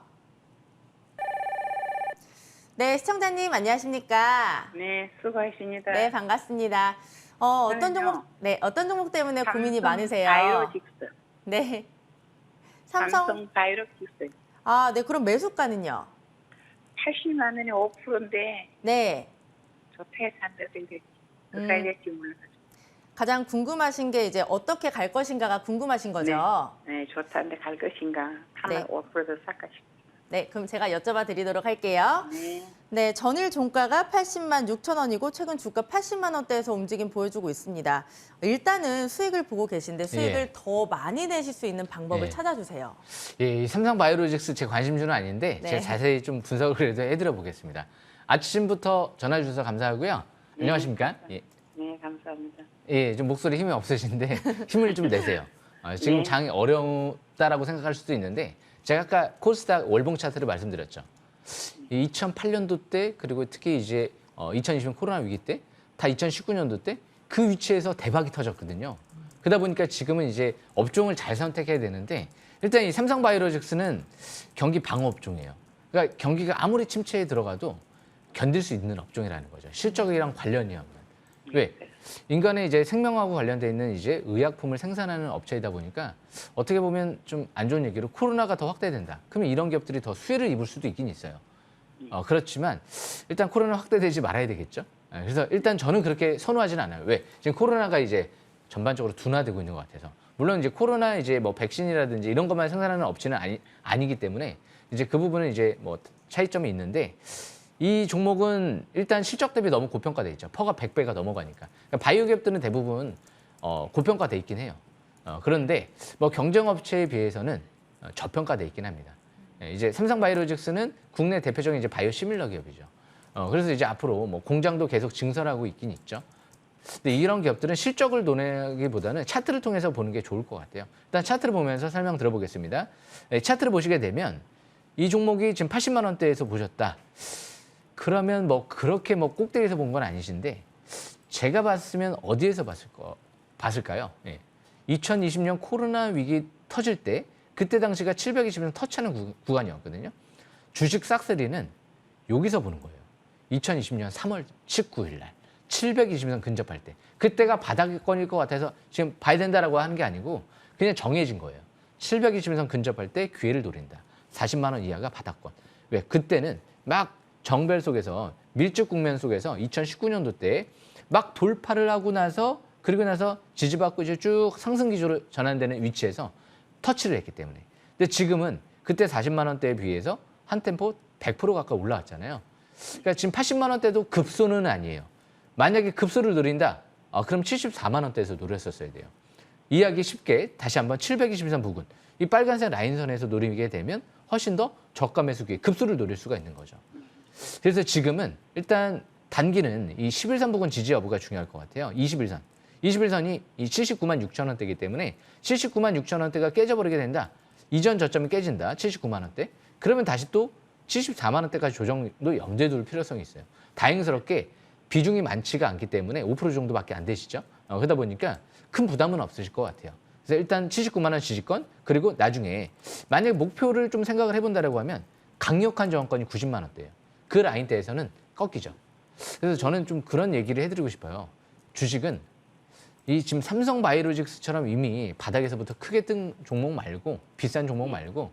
네, 시청자님 안녕하십니까?
네, 수고하십니다.
네, 반갑습니다. 어떤 종목 때문에 고민이 많으세요?
바이오직스.
네.
삼성 바이오직스.
네. 그럼 매수가는요?
80만 원에 5%인데
네.
좋다 해서 산다던데 그까지 될지 몰라가지고.
가장 궁금하신 게 이제 어떻게 갈 것인가가 궁금하신 거죠?
네, 좋다는데 갈 것인가. 하나
네.
5%더 살까 싶어요.
네, 그럼 제가 여쭤봐 드리도록 할게요.
네.
네, 전일 종가가 80만 6천 원이고 최근 주가 80만 원대에서 움직임 보여주고 있습니다. 일단은 수익을 보고 계신데 수익을
예.
더 많이 내실 수 있는 방법을
예.
찾아주세요.
이 삼성바이오로직스 제 관심주는 아닌데
네.
제가 자세히 좀 분석을 그래도 해드려 보겠습니다. 아침부터 전화 주셔서 감사하고요. 안녕하십니까? 예.
네, 감사합니다.
예, 좀 목소리 힘이 없으신데 힘을 좀 내세요. 지금
네.
장이 어렵다라고 생각할 수도 있는데 제가 아까 코스닥 월봉 차트를 말씀드렸죠. 2008년도 때 그리고 특히 이제 2020년 코로나 위기 때 다 2019년도 때 그 위치에서 대박이 터졌거든요. 그러다 보니까 지금은 이제 업종을 잘 선택해야 되는데 일단 이 삼성바이오로직스는 경기 방어 업종이에요. 그러니까 경기가 아무리 침체에 들어가도 견딜 수 있는 업종이라는 거죠. 실적이랑 관련이 없는. 왜? 인간의 이제 생명하고 관련돼 있는 이제 의약품을 생산하는 업체이다 보니까 어떻게 보면 좀 안 좋은 얘기로 코로나가 더 확대된다. 그러면 이런 기업들이 더 수혜를 입을 수도 있긴 있어요. 그렇지만 일단 코로나 확대되지 말아야 되겠죠. 그래서 일단 저는 그렇게 선호하지는 않아요. 왜? 지금 코로나가 이제 전반적으로 둔화되고 있는 것 같아서. 물론 이제 코로나 이제 뭐 백신이라든지 이런 것만 생산하는 업체는 아니기 때문에 이제 그 부분은 이제 뭐 차이점이 있는데 이 종목은 일단 실적 대비 너무 고평가돼 있죠. 퍼가 100배가 넘어가니까. 그러니까 바이오 기업들은 대부분 고평가돼 있긴 해요. 그런데 뭐 경쟁업체에 비해서는 저평가돼 있긴 합니다. 이제 삼성바이오로직스는 국내 대표적인 이제 바이오 시밀러 기업이죠. 그래서 이제 앞으로 뭐 공장도 계속 증설하고 있긴 있죠. 근데 이런 기업들은 실적을 논하기보다는 차트를 통해서 보는 게 좋을 것 같아요. 일단 차트를 보면서 설명 들어보겠습니다. 차트를 보시게 되면 이 종목이 지금 80만 원대에서 보셨다. 그러면 뭐 그렇게 뭐 꼭대기에서 본 건 아니신데 제가 봤으면 어디에서 봤을까요? 2020년 코로나 위기 터질 때 그때 당시가 720원 터치하는 구간이었거든요. 주식 싹쓸이는 여기서 보는 거예요. 2020년 3월 19일 날 720원 근접할 때 그때가 바닥권일 것 같아서 지금 봐야 된다라고 하는 게 아니고 그냥 정해진 거예요. 720선 근접할 때 기회를 노린다. 40만 원 이하가 바닥권. 왜? 그때는 막 정벨 속에서 밀집 국면 속에서 2019년도 때 막 돌파를 하고 나서 그리고 나서 지지받고 이제 쭉 상승 기조로 전환되는 위치에서 터치를 했기 때문에. 근데 지금은 그때 40만 원대에 비해서 한 템포 100% 가까이 올라왔잖아요. 그러니까 지금 80만 원대도 급소는 아니에요. 만약에 급소를 노린다. 그럼 74만 원대에서 노렸었어야 돼요. 이해하기 쉽게 다시 한번 720선 부근, 이 빨간색 라인선에서 노리게 되면 훨씬 더 저가 매수 기회, 급소를 노릴 수가 있는 거죠. 그래서 지금은 일단 단기는 이 11선 부근 지지 여부가 중요할 것 같아요. 21선. 21선이 이 79만 6천 원대이기 때문에 79만 6천 원대가 깨져버리게 된다. 이전 저점이 깨진다. 79만 원대. 그러면 다시 또 74만 원대까지 조정도 염두에 둘 필요성이 있어요. 다행스럽게 비중이 많지가 않기 때문에 5% 정도밖에 안 되시죠. 그러다 보니까 큰 부담은 없으실 것 같아요. 그래서 일단 79만 원 지지권, 그리고 나중에 만약에 목표를 좀 생각을 해본다라고 하면 강력한 저항권이 90만 원대예요. 그 라인대에서는 꺾이죠. 그래서 저는 좀 그런 얘기를 해드리고 싶어요. 주식은 이 지금 삼성바이오로직스처럼 이미 바닥에서부터 크게 뜬 종목 말고, 비싼 종목 말고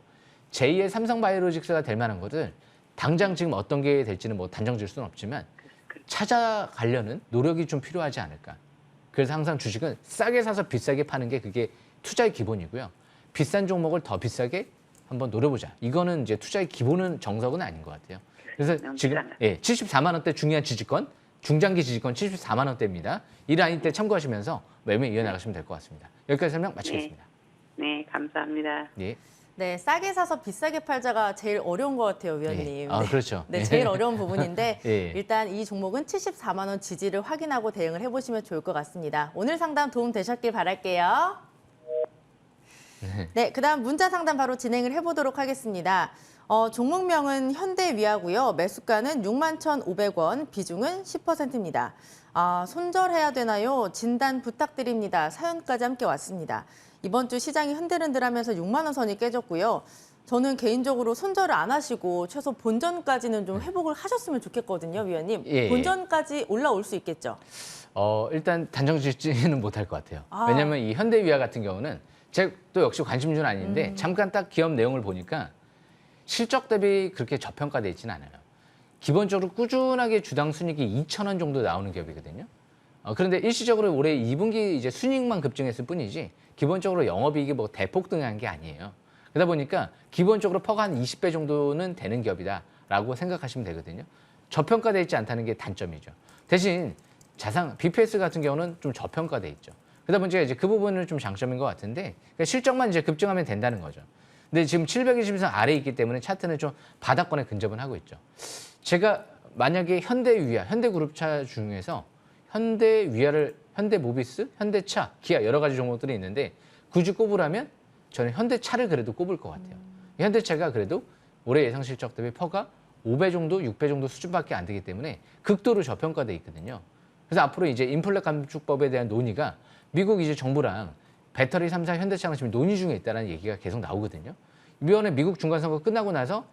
제2의 삼성바이오로직스가 될 만한 것을 당장 지금 어떤 게 될지는 뭐 단정 지을 수는 없지만 찾아가려는 노력이 좀 필요하지 않을까. 그래서 항상 주식은 싸게 사서 비싸게 파는 게 그게 투자의 기본이고요. 비싼 종목을 더 비싸게 한번 노려보자. 이거는 이제 투자의 기본은 정석은 아닌 것 같아요. 그래서 지금 74만 원대 중요한 지지권, 중장기 지지권 74만 원대입니다. 이 라인 때 참고하시면서 매매 이어나가시면 될 것 같습니다. 여기까지 설명 마치겠습니다.
네, 감사합니다.
예.
네, 싸게 사서 비싸게 팔자가 제일 어려운 것 같아요, 위원님.
네. 그렇죠.
네, 제일 어려운 부분인데
예.
일단 이 종목은 74만 원 지지를 확인하고 대응을 해보시면 좋을 것 같습니다. 오늘 상담 도움 되셨길 바랄게요. 네, 그다음 문자 상담 바로 진행을 해보도록 하겠습니다. 종목명은 현대위아고요. 매수가는 61,500원, 비중은 10%입니다. 손절해야 되나요? 진단 부탁드립니다. 사연까지 함께 왔습니다. 이번 주 시장이 흔들흔들하면서 6만 원 선이 깨졌고요. 저는 개인적으로 손절을 안 하시고 최소 본전까지는 좀 회복을 하셨으면 좋겠거든요, 위원님.
예.
본전까지 올라올 수 있겠죠?
일단 단정 짓지는 못할 것 같아요. 왜냐하면 이 현대위아 같은 경우는 제가 또 역시 관심주는 아닌데 잠깐 딱 기업 내용을 보니까 실적 대비 그렇게 저평가돼 있지는 않아요. 기본적으로 꾸준하게 주당 순이익이 2,000원 정도 나오는 기업이거든요. 그런데 일시적으로 올해 2분기 이제 순이익만 급증했을 뿐이지 기본적으로 영업이익이 뭐 대폭 등한 게 아니에요. 그러다 보니까 기본적으로 퍼가 한 20배 정도는 되는 기업이다라고 생각하시면 되거든요. 저평가돼 있지 않다는 게 단점이죠. 대신 자산 BPS 같은 경우는 좀 저평가돼 있죠. 그러다 보니까 이제 그 부분은 좀 장점인 것 같은데 그러니까 실적만 이제 급증하면 된다는 거죠. 근데 지금 720선 아래에 있기 때문에 차트는 좀 바닥권에 근접은 하고 있죠. 제가 만약에 현대위아, 현대그룹차 중에서 현대위아를 현대모비스, 현대차, 기아 여러 가지 종목들이 있는데 굳이 꼽으라면 저는 현대차를 그래도 꼽을 것 같아요. 현대차가 그래도 올해 예상 실적 대비 퍼가 5배 정도, 6배 정도 수준밖에 안 되기 때문에 극도로 저평가돼 있거든요. 그래서 앞으로 이제 인플레 감축법에 대한 논의가 미국 이제 정부랑 배터리 3사 현대차랑 지금 논의 중에 있다는 얘기가 계속 나오거든요. 이번에 미국 중간선거 끝나고 나서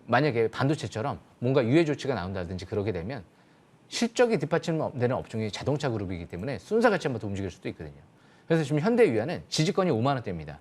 만약에 반도체처럼 뭔가 유예 조치가 나온다든지 그러게 되면 실적이 뒷받침되는 업종이 자동차 그룹이기 때문에 순사같이 한번 더 움직일 수도 있거든요. 그래서 지금 현대위아는 지지권이 5만 원대입니다.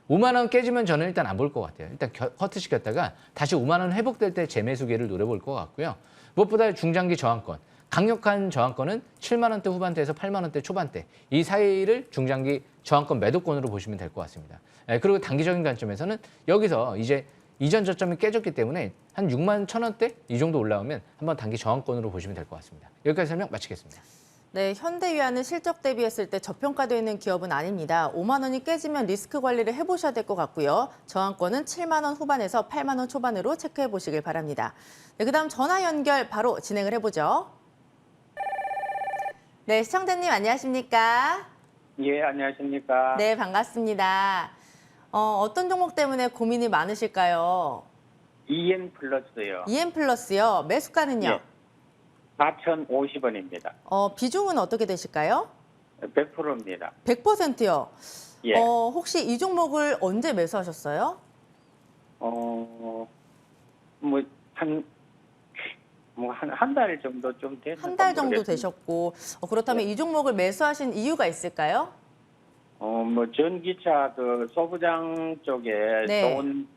5만 원 깨지면 저는 일단 안 볼 것 같아요. 일단 커트 시켰다가 다시 5만 원 회복될 때 재매수 기회를 노려볼 것 같고요. 무엇보다 중장기 저항권, 강력한 저항권은 7만 원대 후반대에서 8만 원대 초반대 이 사이를 중장기 저항권 매도권으로 보시면 될 것 같습니다. 그리고 단기적인 관점에서는 여기서 이제 이전 저점이 깨졌기 때문에 한 6만 1,000원대 이 정도 올라오면 한번 단기 저항권으로 보시면 될 것 같습니다. 여기까지 설명 마치겠습니다.
네, 현대위아는 실적 대비했을 때 저평가되어 있는 기업은 아닙니다. 5만 원이 깨지면 리스크 관리를 해보셔야 될 것 같고요. 저항권은 7만 원 후반에서 8만 원 초반으로 체크해 보시길 바랍니다. 네, 그다음 전화 연결 바로 진행을 해보죠. 네, 시청자님 안녕하십니까?
예, 안녕하십니까.
네, 반갑습니다. 어떤 종목 때문에 고민이 많으실까요?
EM 플러스요.
EM 플러스요. 매수가는요?
예. 4,050원입니다.
비중은 어떻게 되실까요?
100%입니다.
100%요.
예.
혹시 이 종목을 언제 매수하셨어요?
한 달 정도 좀 됐는데.
한 달 정도 되셨고, 그렇다면 이 종목을 매수하신 이유가 있을까요?
뭐 전기차 그 소부장 쪽에
네.
좋은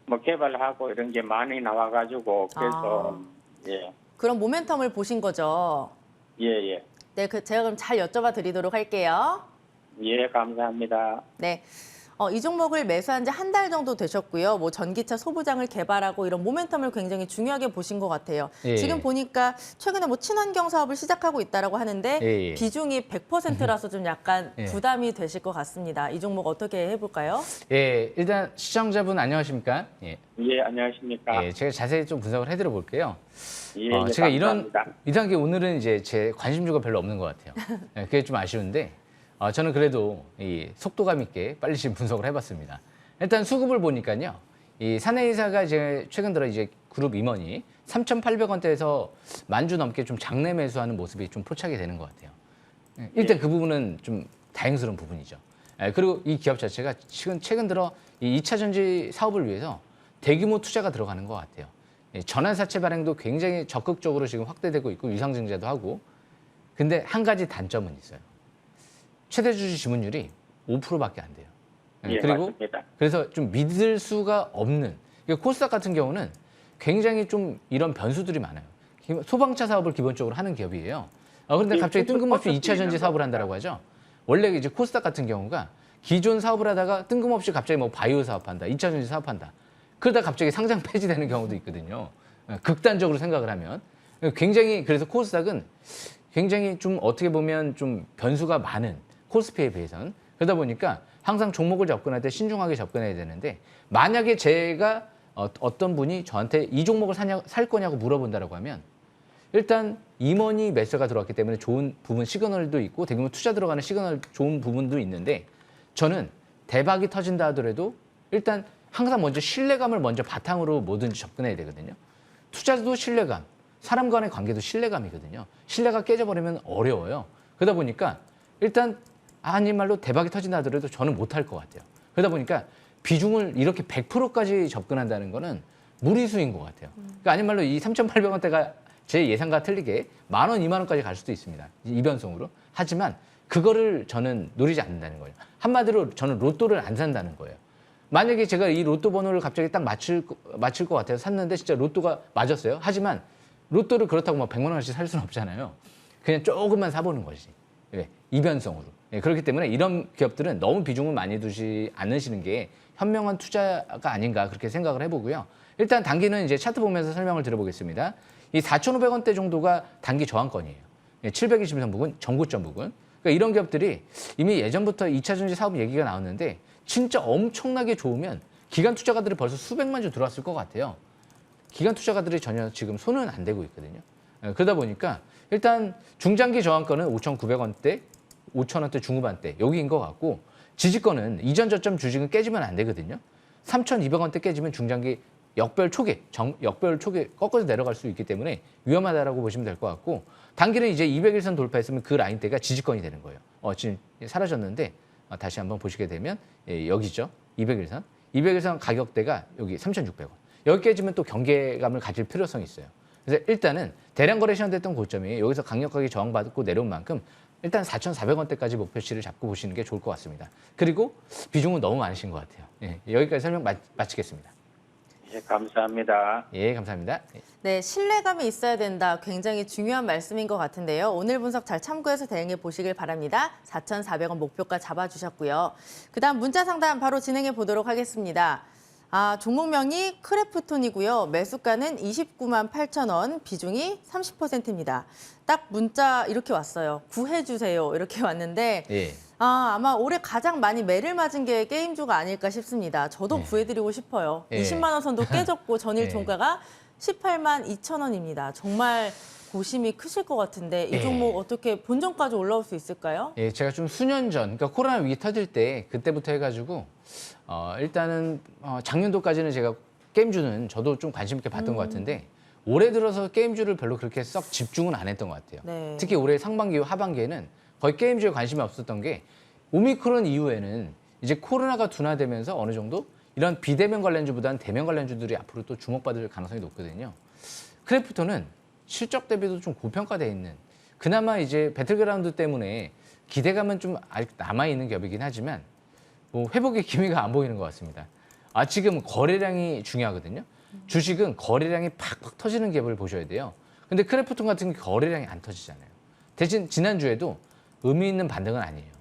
뭐 개발하고 이런 게 많이 나와가지고 그래서 예,
그런 모멘텀을 보신 거죠?
예, 예,
네, 제가 그럼 잘 여쭤봐 드리도록 할게요.
예, 감사합니다.
네. 이 종목을 매수한 지 한 달 정도 되셨고요. 뭐 전기차 소부장을 개발하고 이런 모멘텀을 굉장히 중요하게 보신 것 같아요.
예.
지금 보니까 최근에 뭐 친환경 사업을 시작하고 있다라고 하는데
예.
비중이 100%라서 좀 약간
예.
부담이 되실 것 같습니다. 이 종목 어떻게 해볼까요?
예, 일단 시청자분 안녕하십니까? 예.
예, 안녕하십니까?
예, 제가 자세히 좀 분석을 해드려 볼게요.
예,
제가
감사합니다.
이런 게 오늘은 이제 제 관심주가 별로 없는 것 같아요. 예, 그게 좀 아쉬운데 저는 그래도 이 속도감 있게 빨리 지금 분석을 해봤습니다. 일단 수급을 보니까요, 이 사내이사가 이제 최근 들어 이제 그룹 임원이 3,800원대에서 만주 넘게 좀 장내 매수하는 모습이 좀 포착이 되는 것 같아요. 예, 일단 그 부분은 좀 다행스러운 부분이죠. 예, 그리고 이 기업 자체가 최근 들어 이 2차 전지 사업을 위해서 대규모 투자가 들어가는 것 같아요. 예, 전환사채 발행도 굉장히 적극적으로 지금 확대되고 있고 유상증자도 하고, 근데 한 가지 단점은 있어요. 최대 주주 지분율이 5%밖에 안 돼요.
예,
그리고
맞습니다.
그래서 좀 믿을 수가 없는, 그러니까 코스닥 같은 경우는 굉장히 좀 이런 변수들이 많아요. 소방차 사업을 기본적으로 하는 기업이에요. 그런데
예,
갑자기 뜬금없이
코스닥
2차 전지 사업을 한다라고 하죠. 원래 이제 코스닥 같은 경우가 기존 사업을 하다가 뜬금없이 갑자기 뭐 바이오 사업한다, 2차 전지 사업한다. 그러다 갑자기 상장 폐지되는 경우도 있거든요. 극단적으로 생각을 하면. 굉장히 그래서 코스닥은 굉장히 좀 어떻게 보면 좀 변수가 많은 코스피에 비해서는, 그러다 보니까 항상 종목을 접근할 때 신중하게 접근해야 되는데, 만약에 제가 어떤 분이 저한테 이 종목을 살 거냐고 물어본다라고 하면 일단 임원이 매수가 들어왔기 때문에 좋은 부분 시그널도 있고 대규모 투자 들어가는 시그널 좋은 부분도 있는데, 저는 대박이 터진다 하더라도 일단 항상 먼저 신뢰감을 먼저 바탕으로 뭐든지 접근해야 되거든요. 투자도 신뢰감, 사람 간의 관계도 신뢰감이거든요. 신뢰가 깨져버리면 어려워요. 그러다 보니까 일단 아닌 말로 대박이 터진다 하더라도 저는 못할 것 같아요. 그러다 보니까 비중을 이렇게 100%까지 접근한다는 거는 무리수인 것 같아요. 그러니까 아닌 말로 이 3,800원대가 제 예상과 틀리게 10,000원, 20,000원까지 갈 수도 있습니다. 이변성으로. 하지만 그거를 저는 노리지 않는다는 거예요. 한마디로 저는 로또를 안 산다는 거예요. 만약에 제가 이 로또 번호를 갑자기 딱 맞힐 것 같아서 샀는데 진짜 로또가 맞았어요. 하지만 로또를 그렇다고 막 100만 원씩 살 수는 없잖아요. 그냥 조금만 사보는 거지. 예, 이변성으로. 예, 그렇기 때문에 이런 기업들은 너무 비중을 많이 두지 않으시는 게 현명한 투자가 아닌가 그렇게 생각을 해보고요. 일단 단기는 이제 차트 보면서 설명을 드려보겠습니다. 이 4,500원대 정도가 단기 저항권이에요. 예, 720선 부근, 전고점 부근. 그러니까 이런 기업들이 이미 예전부터 2차 전지 사업 얘기가 나왔는데 진짜 엄청나게 좋으면 기관 투자가들이 벌써 수백만 주 들어왔을 것 같아요. 기관 투자가들이 전혀 지금 손은 안 대고 있거든요. 예, 그러다 보니까 일단 중장기 저항권은 5,900원대, 5,000원대 중후반대 여기인 것 같고, 지지권은 이전 저점 주식은 깨지면 안 되거든요. 3,200원대 깨지면 중장기 역별 초계 꺾어서 내려갈 수 있기 때문에 위험하다라고 보시면 될 것 같고, 단기는 이제 200일선 돌파했으면 그 라인대가 지지권이 되는 거예요. 지금 사라졌는데 다시 한번 보시게 되면 여기죠. 200일선. 200일선 가격대가 여기 3,600원. 여기 깨지면 또 경계감을 가질 필요성이 있어요. 그래서 일단은 대량 거래 시현됐던 고점이 여기서 강력하게 저항받고 내려온 만큼 일단 4,400원대까지 목표치를 잡고 보시는 게 좋을 것 같습니다. 그리고 비중은 너무 많으신 것 같아요. 예, 여기까지 설명 마치겠습니다.
예, 감사합니다.
예, 감사합니다.
네, 신뢰감이 있어야 된다. 굉장히 중요한 말씀인 것 같은데요. 오늘 분석 잘 참고해서 대응해 보시길 바랍니다. 4,400원 목표가 잡아주셨고요. 그다음 문자 상담 바로 진행해 보도록 하겠습니다. 종목명이 크래프톤이고요. 매수가는 29만 8천 원, 비중이 30%입니다. 딱 문자 이렇게 왔어요. 구해주세요. 이렇게 왔는데
예.
아마 올해 가장 많이 매를 맞은 게 게임주가 아닐까 싶습니다. 저도
네.
구해드리고 싶어요.
예.
20만 원 선도 깨졌고 전일
예.
종가가 18만 2천 원입니다. 정말 고심이 크실 것 같은데 이
예.
종목 어떻게 본전까지 올라올 수 있을까요?
예, 제가 좀 수년 전, 그러니까 코로나 위기 터질 때 그때부터 해가지고 일단은 작년도까지는 제가 게임주는 저도 좀 관심 있게 봤던 것 같은데, 올해 들어서 게임주를 별로 그렇게 썩 집중은 안 했던 것 같아요.
네.
특히 올해 상반기, 하반기에는 거의 게임주에 관심이 없었던 게, 오미크론 이후에는 이제 코로나가 둔화되면서 어느 정도 이런 비대면 관련주보다는 대면 관련주들이 앞으로 또 주목받을 가능성이 높거든요. 크래프톤은 실적 대비도 좀 고평가되어 있는, 그나마 이제 배틀그라운드 때문에 기대감은 좀 아직 남아있는 기업이긴 하지만 뭐 회복의 기미가 안 보이는 것 같습니다. 지금 거래량이 중요하거든요. 주식은 거래량이 팍팍 터지는 기업을 보셔야 돼요. 근데 크래프톤 같은 게 거래량이 안 터지잖아요. 대신 지난주에도 의미 있는 반등은 아니에요.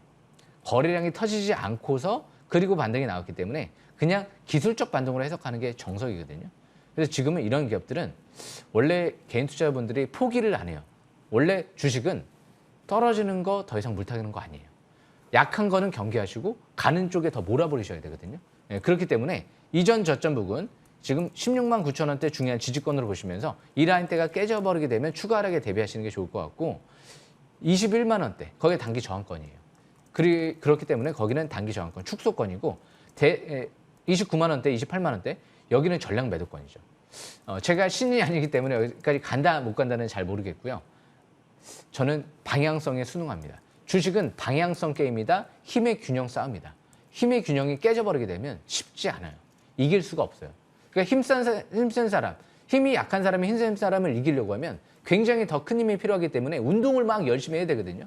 거래량이 터지지 않고서 그리고 반등이 나왔기 때문에 그냥 기술적 반등으로 해석하는 게 정석이거든요. 그래서 지금은 이런 기업들은 원래 개인 투자자분들이 포기를 안 해요. 원래 주식은 떨어지는 거 더 이상 물타기는 거 아니에요. 약한 거는 경계하시고 가는 쪽에 더 몰아버리셔야 되거든요. 그렇기 때문에 이전 저점 부근 지금 16만 9천 원대 중요한 지지권으로 보시면서 이 라인대가 깨져버리게 되면 추가 하락에 대비하시는 게 좋을 것 같고 21만 원대 거기에 단기 저항권이에요. 그렇기 때문에 거기는 단기 저항권 축소권이고 29만 원대, 28만 원대 여기는 전량 매도권이죠. 제가 신이 아니기 때문에 여기까지 간다 못 간다는 잘 모르겠고요. 저는 방향성에 순응합니다. 주식은 방향성 게임이다. 힘의 균형 싸움이다. 힘의 균형이 깨져버리게 되면 쉽지 않아요. 이길 수가 없어요. 그러니까 힘센 사람, 힘이 약한 사람이 힘센 사람을 이기려고 하면 굉장히 더 큰 힘이 필요하기 때문에 운동을 막 열심히 해야 되거든요.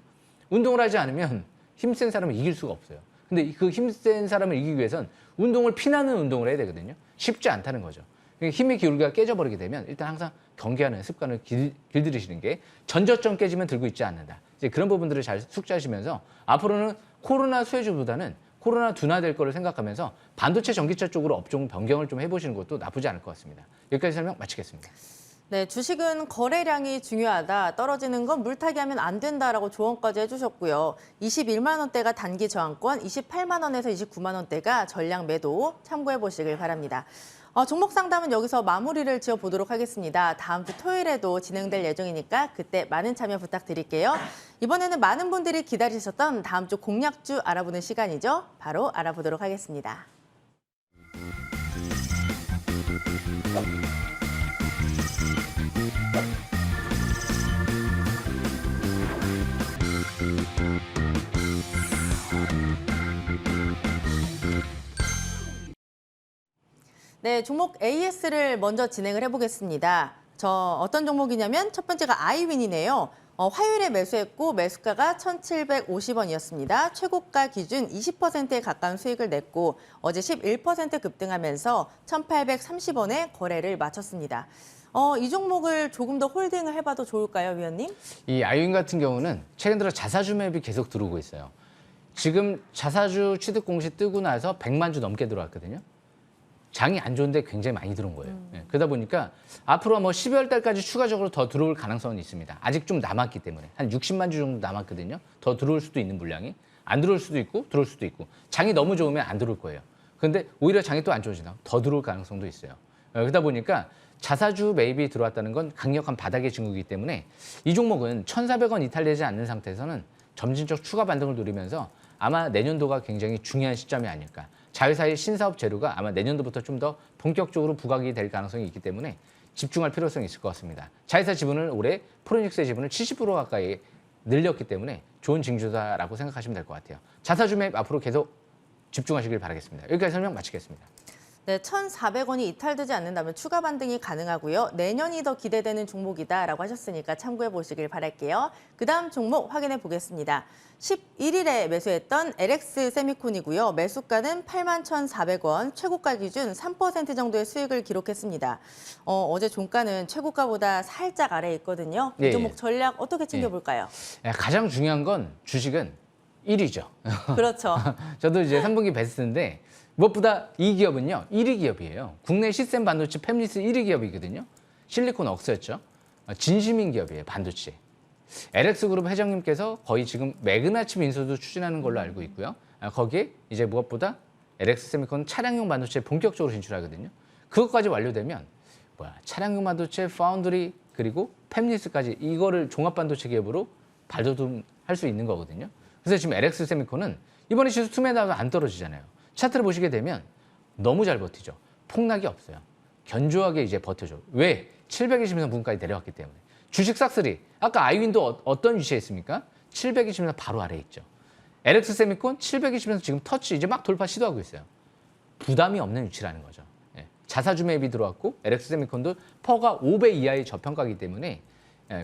운동을 하지 않으면 힘센 사람을 이길 수가 없어요. 근데 그 힘센 사람을 이기기 위해선 운동을 피나는 운동을 해야 되거든요. 쉽지 않다는 거죠. 힘의 기울기가 깨져버리게 되면 일단 항상 경계하는 습관을 길들이시는 게 전저점 깨지면 들고 있지 않는다. 이제 그런 부분들을 잘 숙지하시면서 앞으로는 코로나 수혜주보다는 코로나 둔화될 거를 생각하면서 반도체 전기차 쪽으로 업종 변경을 좀 해보시는 것도 나쁘지 않을 것 같습니다. 여기까지 설명 마치겠습니다.
네, 주식은 거래량이 중요하다. 떨어지는 건 물타기 하면 안 된다라고 조언까지 해주셨고요. 21만 원대가 단기 저항권, 28만 원에서 29만 원대가 전량 매도 참고해 보시길 바랍니다. 종목 상담은 여기서 마무리를 지어보도록 하겠습니다. 다음 주 토요일에도 진행될 예정이니까 그때 많은 참여 부탁드릴게요. 이번에는 많은 분들이 기다리셨던 다음 주 공략주 알아보는 시간이죠. 바로 알아보도록 하겠습니다. 네, 종목 AS를 먼저 진행을 해보겠습니다. 어떤 종목이냐면 첫 번째가 아이윈이네요. 화요일에 매수했고 매수가가 1,750원이었습니다. 최고가 기준 20%에 가까운 수익을 냈고 어제 11% 급등하면서 1,830원에 거래를 마쳤습니다. 이 종목을 조금 더 홀딩을 해봐도 좋을까요, 위원님?
이 아이윈 같은 경우는 최근 들어 자사주 맵이 계속 들어오고 있어요. 지금 자사주 취득 공시 뜨고 나서 100만 주 넘게 들어왔거든요. 장이 안 좋은데 굉장히 많이 들어온 거예요. 그러다 보니까 앞으로 뭐 12월 달까지 추가적으로 더 들어올 가능성은 있습니다. 아직 좀 남았기 때문에 한 60만 주 정도 남았거든요. 더 들어올 수도 있는 물량이. 안 들어올 수도 있고 들어올 수도 있고. 장이 너무 좋으면 안 들어올 거예요. 그런데 오히려 장이 또 안 좋아지나 더 들어올 가능성도 있어요. 그러다 보니까 자사주 매입이 들어왔다는 건 강력한 바닥의 징후이기 때문에 이 종목은 1,400원 이탈되지 않는 상태에서는 점진적 추가 반등을 노리면서 아마 내년도가 굉장히 중요한 시점이 아닐까. 자회사의 신사업 재료가 아마 내년도부터 좀 더 본격적으로 부각이 될 가능성이 있기 때문에 집중할 필요성이 있을 것 같습니다. 자회사 지분을 올해 프로닉스의 지분을 70% 가까이 늘렸기 때문에 좋은 징조다라고 생각하시면 될 것 같아요. 자사주 매입 앞으로 계속 집중하시길 바라겠습니다. 여기까지 설명 마치겠습니다.
네, 1,400원이 이탈되지 않는다면 추가 반등이 가능하고요. 내년이 더 기대되는 종목이다라고 하셨으니까 참고해 보시길 바랄게요. 그 다음 종목 확인해 보겠습니다. 11일에 매수했던 LX 세미콘이고요. 매수가는 81,400원, 최고가 기준 3% 정도의 수익을 기록했습니다. 어제 종가는 최고가보다 살짝 아래에 있거든요. 이 종목 전략 어떻게 챙겨볼까요?
가장 중요한 건 주식은 1위죠.
그렇죠.
저도 이제 3분기 베스트인데 무엇보다 이 기업은요, 1위 기업이에요. 국내 시스템 반도체 팹리스 1위 기업이거든요. 실리콘 억스였죠. 진심인 기업이에요, 반도체. LX그룹 회장님께서 거의 지금 매그나칩 인수도 추진하는 걸로 알고 있고요. 거기에 이제 무엇보다 LX 세미콘 차량용 반도체에 본격적으로 진출하거든요. 그것까지 완료되면 차량용 반도체, 파운드리 그리고 팹리스까지 이거를 종합 반도체 기업으로 발돋움할 수 있는 거거든요. 그래서 지금 LX 세미콘은 이번에 지수 투매다가 안 떨어지잖아요. 차트를 보시게 되면 너무 잘 버티죠. 폭락이 없어요. 견조하게 이제 버텨줘. 왜? 720선 부근까지 내려왔기 때문에. 주식 싹쓸이. 아까 아이윈도 어떤 위치에 있습니까? 720선 바로 아래에 있죠. LX 세미콘 720선 지금 터치 이제 막 돌파 시도하고 있어요. 부담이 없는 위치라는 거죠. 자사주 매입이 들어왔고 LX 세미콘도 퍼가 5배 이하의 저평가이기 때문에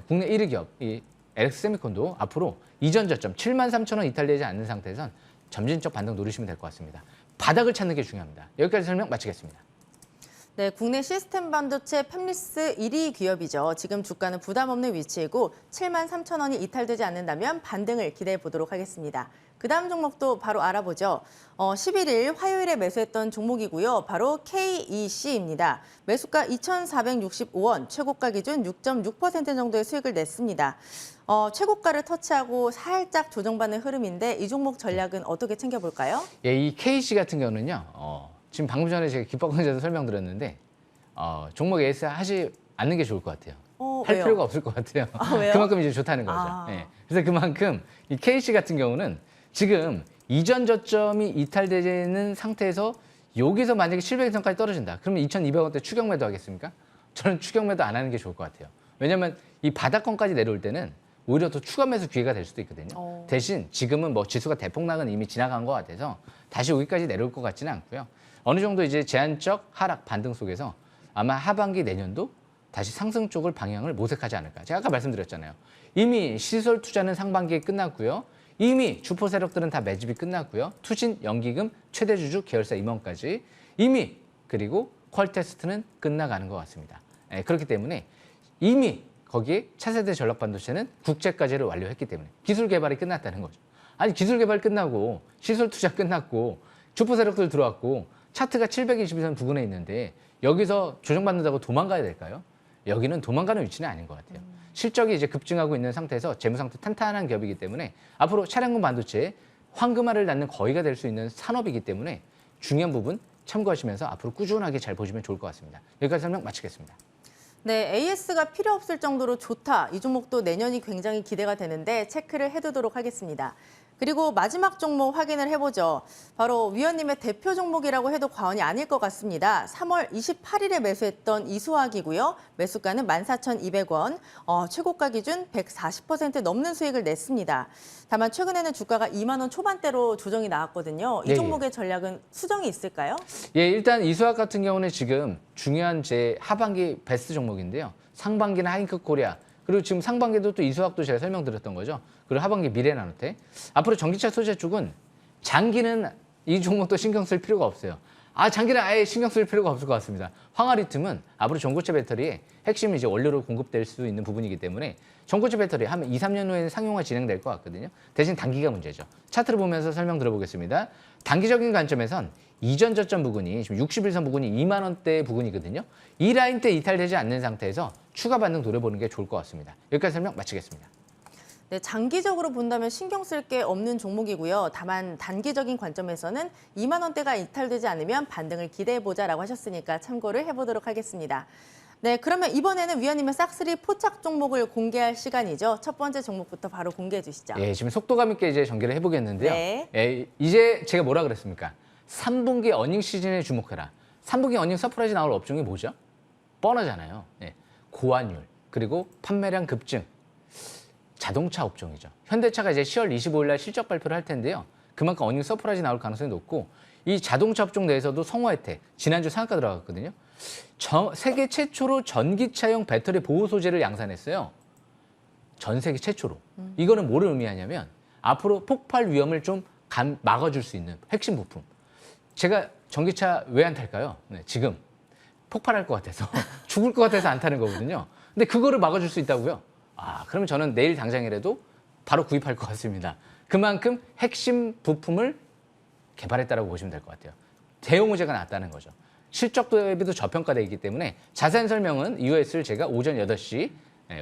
국내 1위 기업, 이 LX세미콘도 앞으로 이전 저점 73,000원 이탈되지 않는 상태에선 점진적 반등 노리시면 될 것 같습니다. 바닥을 찾는 게 중요합니다. 여기까지 설명 마치겠습니다.
네, 국내 시스템 반도체 팹리스 1위 기업이죠. 지금 주가는 부담 없는 위치이고 73,000원이 이탈되지 않는다면 반등을 기대해 보도록 하겠습니다. 그 다음 종목도 바로 알아보죠. 11일 화요일에 매수했던 종목이고요. 바로 KEC입니다. 매수가 2,465원, 최고가 기준 6.6% 정도의 수익을 냈습니다. 최고가를 터치하고 살짝 조정받는 흐름인데 이 종목 전략은 어떻게 챙겨볼까요?
예, 이 KC 같은 경우는요. 지금 방금 전에 제가 기법강좌에서 설명드렸는데 종목 AS 하지 않는 게 좋을 것 같아요. 할
왜요?
필요가 없을 것 같아요.
왜요?
그만큼 이제 좋다는 거죠.
아.
예. 그래서 그만큼 이 KC 같은 경우는 지금 이전 저점이 이탈되는 상태에서 여기서 만약에 700선까지 떨어진다. 그러면 2,200원대 추격 매도 하겠습니까? 저는 추격 매도 안 하는 게 좋을 것 같아요. 왜냐하면 이 바닥권까지 내려올 때는 오히려 더 추가 매수 기회가 될 수도 있거든요. 대신 지금은 뭐 지수가 대폭락은 이미 지나간 것 같아서 다시 여기까지 내려올 것 같지는 않고요. 어느 정도 이제 제한적 하락 반등 속에서 아마 하반기 내년도 다시 상승 쪽을 방향을 모색하지 않을까. 제가 아까 말씀드렸잖아요. 이미 시설 투자는 상반기에 끝났고요. 이미 주포 세력들은 다 매집이 끝났고요. 투신, 연기금, 최대 주주, 계열사 임원까지 이미 그리고 퀄테스트는 끝나가는 것 같습니다. 그렇기 때문에 이미 거기에 차세대 전력 반도체는 국제과제를 완료했기 때문에 기술 개발이 끝났다는 거죠. 아니 기술 개발 끝나고 시설 투자 끝났고 주포 세력들 들어왔고 차트가 722선 부근에 있는데 여기서 조정받는다고 도망가야 될까요? 여기는 도망가는 위치는 아닌 것 같아요. 실적이 이제 급증하고 있는 상태에서 재무 상태 탄탄한 기업이기 때문에 앞으로 차량용 반도체 황금알을 낳는 거위가 될 수 있는 산업이기 때문에 중요한 부분 참고하시면서 앞으로 꾸준하게 잘 보시면 좋을 것 같습니다. 여기까지 설명 마치겠습니다.
네, AS가 필요 없을 정도로 좋다. 이 종목도 내년이 굉장히 기대가 되는데 체크를 해두도록 하겠습니다. 그리고 마지막 종목 확인을 해보죠. 바로 위원님의 대표 종목이라고 해도 과언이 아닐 것 같습니다. 3월 28일에 매수했던 이수학이고요. 매수가는 14,200원, 최고가 기준 140% 넘는 수익을 냈습니다. 다만 최근에는 주가가 2만 원 초반대로 조정이 나왔거든요. 이 종목의 전략은 수정이 있을까요?
예, 일단 이수학 같은 경우는 지금 중요한 제 하반기 베스트 종목인데요. 상반기는 하이크 코리아, 그리고 지금 상반기도 또 이수학도 제가 설명드렸던 거죠. 그리고 하반기 미래나노텍. 앞으로 전기차 소재 쪽은 장기는 이 종목도 신경 쓸 필요가 없어요. 장기는 아예 신경 쓸 필요가 없을 것 같습니다. 황화리튬은 앞으로 전고체 배터리의 핵심 이제 원료로 공급될 수 있는 부분이기 때문에 전고체 배터리 한 2, 3년 후에는 상용화 진행될 것 같거든요. 대신 단기가 문제죠. 차트를 보면서 설명 들어보겠습니다. 단기적인 관점에선 이전 저점 부근이 지금 60일선 부근이 2만 원대 부근이거든요. 이 라인 때 이탈되지 않는 상태에서 추가 반등 노려보는 게 좋을 것 같습니다. 여기까지 설명 마치겠습니다.
네, 장기적으로 본다면 신경 쓸 게 없는 종목이고요. 다만 단기적인 관점에서는 2만 원대가 이탈되지 않으면 반등을 기대해보자라고 하셨으니까 참고를 해보도록 하겠습니다. 네, 그러면 이번에는 위원님의 싹쓸이 포착 종목을 공개할 시간이죠. 첫 번째 종목부터 바로 공개해 주시죠.
예, 지금 속도감 있게 이제 전개를 해보겠는데요.
네.
예, 이제 제가 뭐라 그랬습니까? 3분기 어닝 시즌에 주목해라. 3분기 어닝 서프라이즈 나올 업종이 뭐죠? 뻔하잖아요. 예, 고환율, 그리고 판매량 급증. 자동차 업종이죠. 현대차가 이제 10월 25일 날 실적 발표를 할 텐데요. 그만큼 어닝 서프라이즈 나올 가능성이 높고 이 자동차 업종 내에서도 성화 혜택, 지난주 상한가 들어갔거든요. 세계 최초로 전기차용 배터리 보호 소재를 양산했어요. 전 세계 최초로. 이거는 뭐를 의미하냐면 앞으로 폭발 위험을 좀 막아줄 수 있는 핵심 부품. 제가 전기차 왜 안 탈까요? 네, 지금 폭발할 것 같아서 죽을 것 같아서 안 타는 거거든요. 근데 그거를 막아줄 수 있다고요? 그러면 저는 내일 당장이라도 바로 구입할 것 같습니다. 그만큼 핵심 부품을 개발했다고 보시면 될 것 같아요. 대형 호재가 났다는 거죠. 실적 대비도 저평가되어 있기 때문에 자세한 설명은 이후에 제가 오전 8시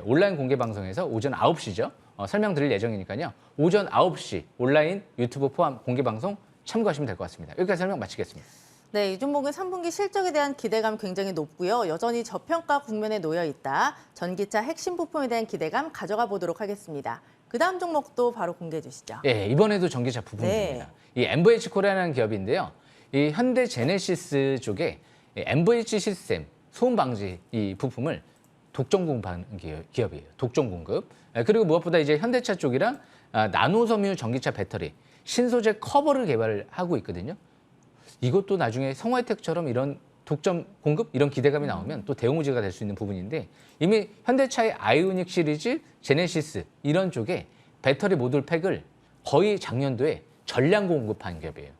온라인 공개 방송에서 오전 9시죠. 설명드릴 예정이니까요. 오전 9시 온라인 유튜브 포함 공개 방송 참고하시면 될 것 같습니다. 여기까지 설명 마치겠습니다.
네, 이 종목은 3분기 실적에 대한 기대감 굉장히 높고요. 여전히 저평가 국면에 놓여 있다. 전기차 핵심 부품에 대한 기대감 가져가 보도록 하겠습니다. 그 다음 종목도 바로 공개해 주시죠.
예, 이번에도 전기차 부품입니다. 이 MVH 코리아라는 기업인데요. 이 현대 제네시스 쪽에 MVH 시스템 소음 방지 이 부품을 독점 공급하는 기업이에요. 독점 공급. 그리고 무엇보다 이제 현대차 쪽이랑 나노 섬유 전기차 배터리 신소재 커버를 개발하고 있거든요. 이것도 나중에 성화혜택처럼 이런 독점 공급 이런 기대감이 나오면 또 대응우지가 될 수 있는 부분인데 이미 현대차의 아이오닉 시리즈, 제네시스 이런 쪽에 배터리 모듈 팩을 거의 작년도에 전량 공급한 기업이에요.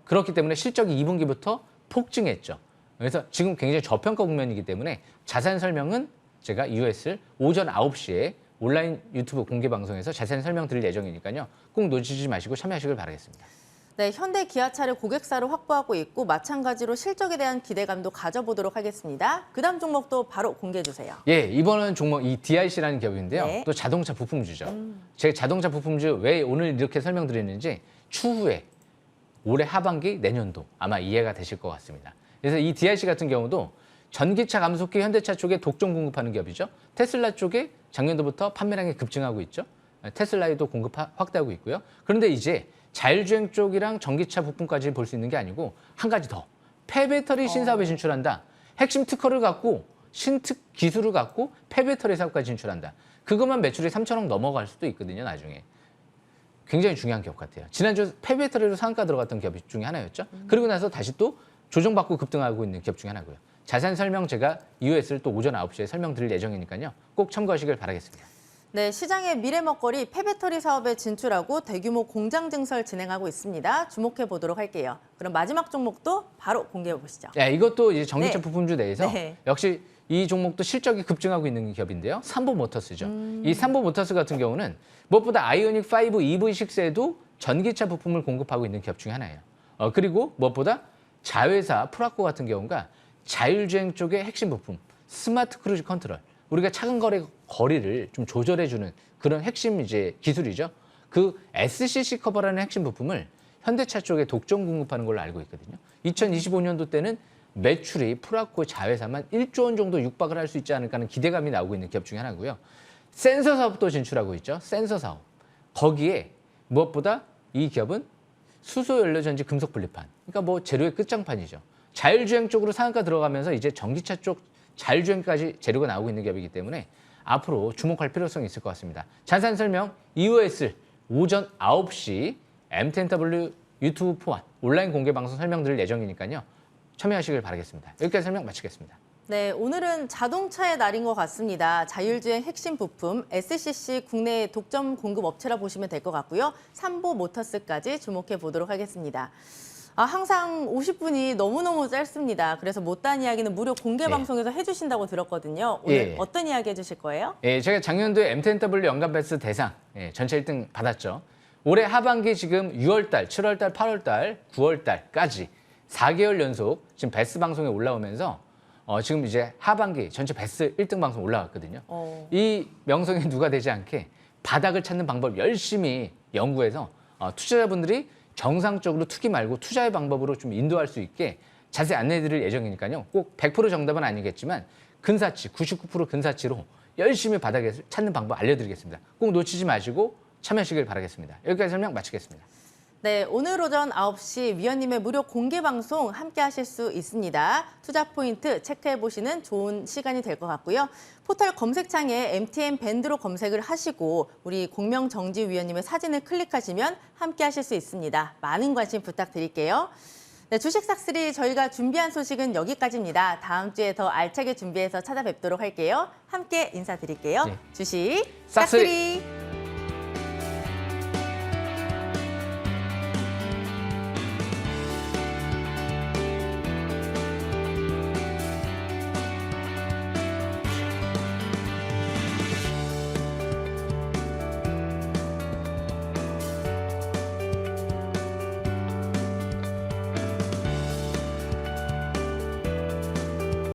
그렇기 때문에 실적이 2분기부터 폭증했죠. 그래서 지금 굉장히 저평가 국면이기 때문에 자세한 설명은 제가 이후에 오전 9시에 온라인 유튜브 공개 방송에서 자세한 설명 드릴 예정이니까요. 꼭 놓치지 마시고 참여하시길 바라겠습니다.
네, 현대 기아차를 고객사로 확보하고 있고 마찬가지로 실적에 대한 기대감도 가져보도록 하겠습니다. 그다음 종목도 바로 공개해 주세요.
예, 이번은 종목 이 DIC라는 기업인데요.
네.
또 자동차 부품주죠. 제가 자동차 부품주 왜 오늘 이렇게 설명드리는지 추후에 올해 하반기 내년도 아마 이해가 되실 것 같습니다. 그래서 이 DIC 같은 경우도 전기차 감속기 현대차 쪽에 독점 공급하는 기업이죠. 테슬라 쪽에 작년도부터 판매량이 급증하고 있죠. 테슬라에도 공급 확대하고 있고요. 그런데 이제 자율주행 쪽이랑 전기차 부품까지 볼 수 있는 게 아니고 한 가지 더. 폐배터리 신사업에 진출한다. 핵심 특허를 갖고 신특 기술을 갖고 폐배터리 사업까지 진출한다. 그것만 매출이 3천억 넘어갈 수도 있거든요, 나중에. 굉장히 중요한 기업 같아요. 지난주 폐배터리로 상한가 들어갔던 기업 중에 하나였죠. 그리고 나서 다시 또 조정받고 급등하고 있는 기업 중에 하나고요. 자세한 설명 제가 이후에 또 오전 9시에 설명드릴 예정이니까요. 꼭 참고하시길 바라겠습니다.
네, 시장의 미래 먹거리 폐배터리 사업에 진출하고 대규모 공장 증설 진행하고 있습니다. 주목해 보도록 할게요. 그럼 마지막 종목도 바로 공개해 보시죠.
네, 이것도 이제 전기차
네.
부품주 내에서
네.
역시 이 종목도 실적이 급증하고 있는 기업인데요. 삼보모터스죠. 이 삼보모터스 같은 경우는 무엇보다 아이오닉 5 EV6에도 전기차 부품을 공급하고 있는 기업 중에 하나예요. 그리고 무엇보다 자회사 프라코 같은 경우가 자율주행 쪽의 핵심 부품, 스마트 크루즈 컨트롤, 우리가 차근 거리를 좀 조절해주는 그런 핵심 이제 기술이죠. 그 SCC 커버라는 핵심 부품을 현대차 쪽에 독점 공급하는 걸로 알고 있거든요. 2025년도 때는 매출이 프라코 자회사만 1조 원 정도 육박을 할 수 있지 않을까 하는 기대감이 나오고 있는 기업 중에 하나고요. 센서 사업도 진출하고 있죠. 센서 사업. 거기에 무엇보다 이 기업은 수소 연료전지 금속 분리판. 그러니까 뭐 재료의 끝장판이죠. 자율주행 쪽으로 상한가 들어가면서 이제 전기차 쪽 자율주행까지 재료가 나오고 있는 기업이기 때문에 앞으로 주목할 필요성이 있을 것 같습니다. 자세한 설명 이후에 오전 9시 M10W 유튜브 포함 온라인 공개 방송 설명드릴 예정이니까요. 참여하시길 바라겠습니다. 여기까지 설명 마치겠습니다.
네, 오늘은 자동차의 날인 것 같습니다. 자율주행 핵심 부품 SCC 국내 독점 공급 업체라 보시면 될 것 같고요. 삼보모터스까지 주목해 보도록 하겠습니다. 항상 50분이 너무너무 짧습니다. 그래서 못다한 이야기는 무료 공개 방송에서 해주신다고 들었거든요. 오늘 어떤 이야기 해주실 거예요?
예, 제가 작년도에 M10W 연간 베스트 대상 전체 1등 받았죠. 올해 하반기 지금 6월달, 7월달, 8월달, 9월달까지 4개월 연속 지금 베스트 방송에 올라오면서 지금 이제 하반기 전체 베스트 1등 방송 올라왔거든요. 이 명성이 누가 되지 않게 바닥을 찾는 방법 열심히 연구해서 투자자분들이 정상적으로 투기 말고 투자의 방법으로 좀 인도할 수 있게 자세히 안내해드릴 예정이니까요. 꼭 100% 정답은 아니겠지만 근사치, 99% 근사치로 열심히 바닥에 찾는 방법 알려드리겠습니다. 꼭 놓치지 마시고 참여하시길 바라겠습니다. 여기까지 설명 마치겠습니다.
네, 오늘 오전 9시 위원님의 무료 공개 방송 함께 하실 수 있습니다. 투자 포인트 체크해 보시는 좋은 시간이 될 것 같고요. 포털 검색창에 MTN 밴드로 검색을 하시고 우리 공명정지 위원님의 사진을 클릭하시면 함께 하실 수 있습니다. 많은 관심 부탁드릴게요. 네, 주식 싹쓸이 저희가 준비한 소식은 여기까지입니다. 다음 주에 더 알차게 준비해서 찾아뵙도록 할게요. 함께 인사드릴게요.
네.
주식
싹쓸이.
싹쓸이.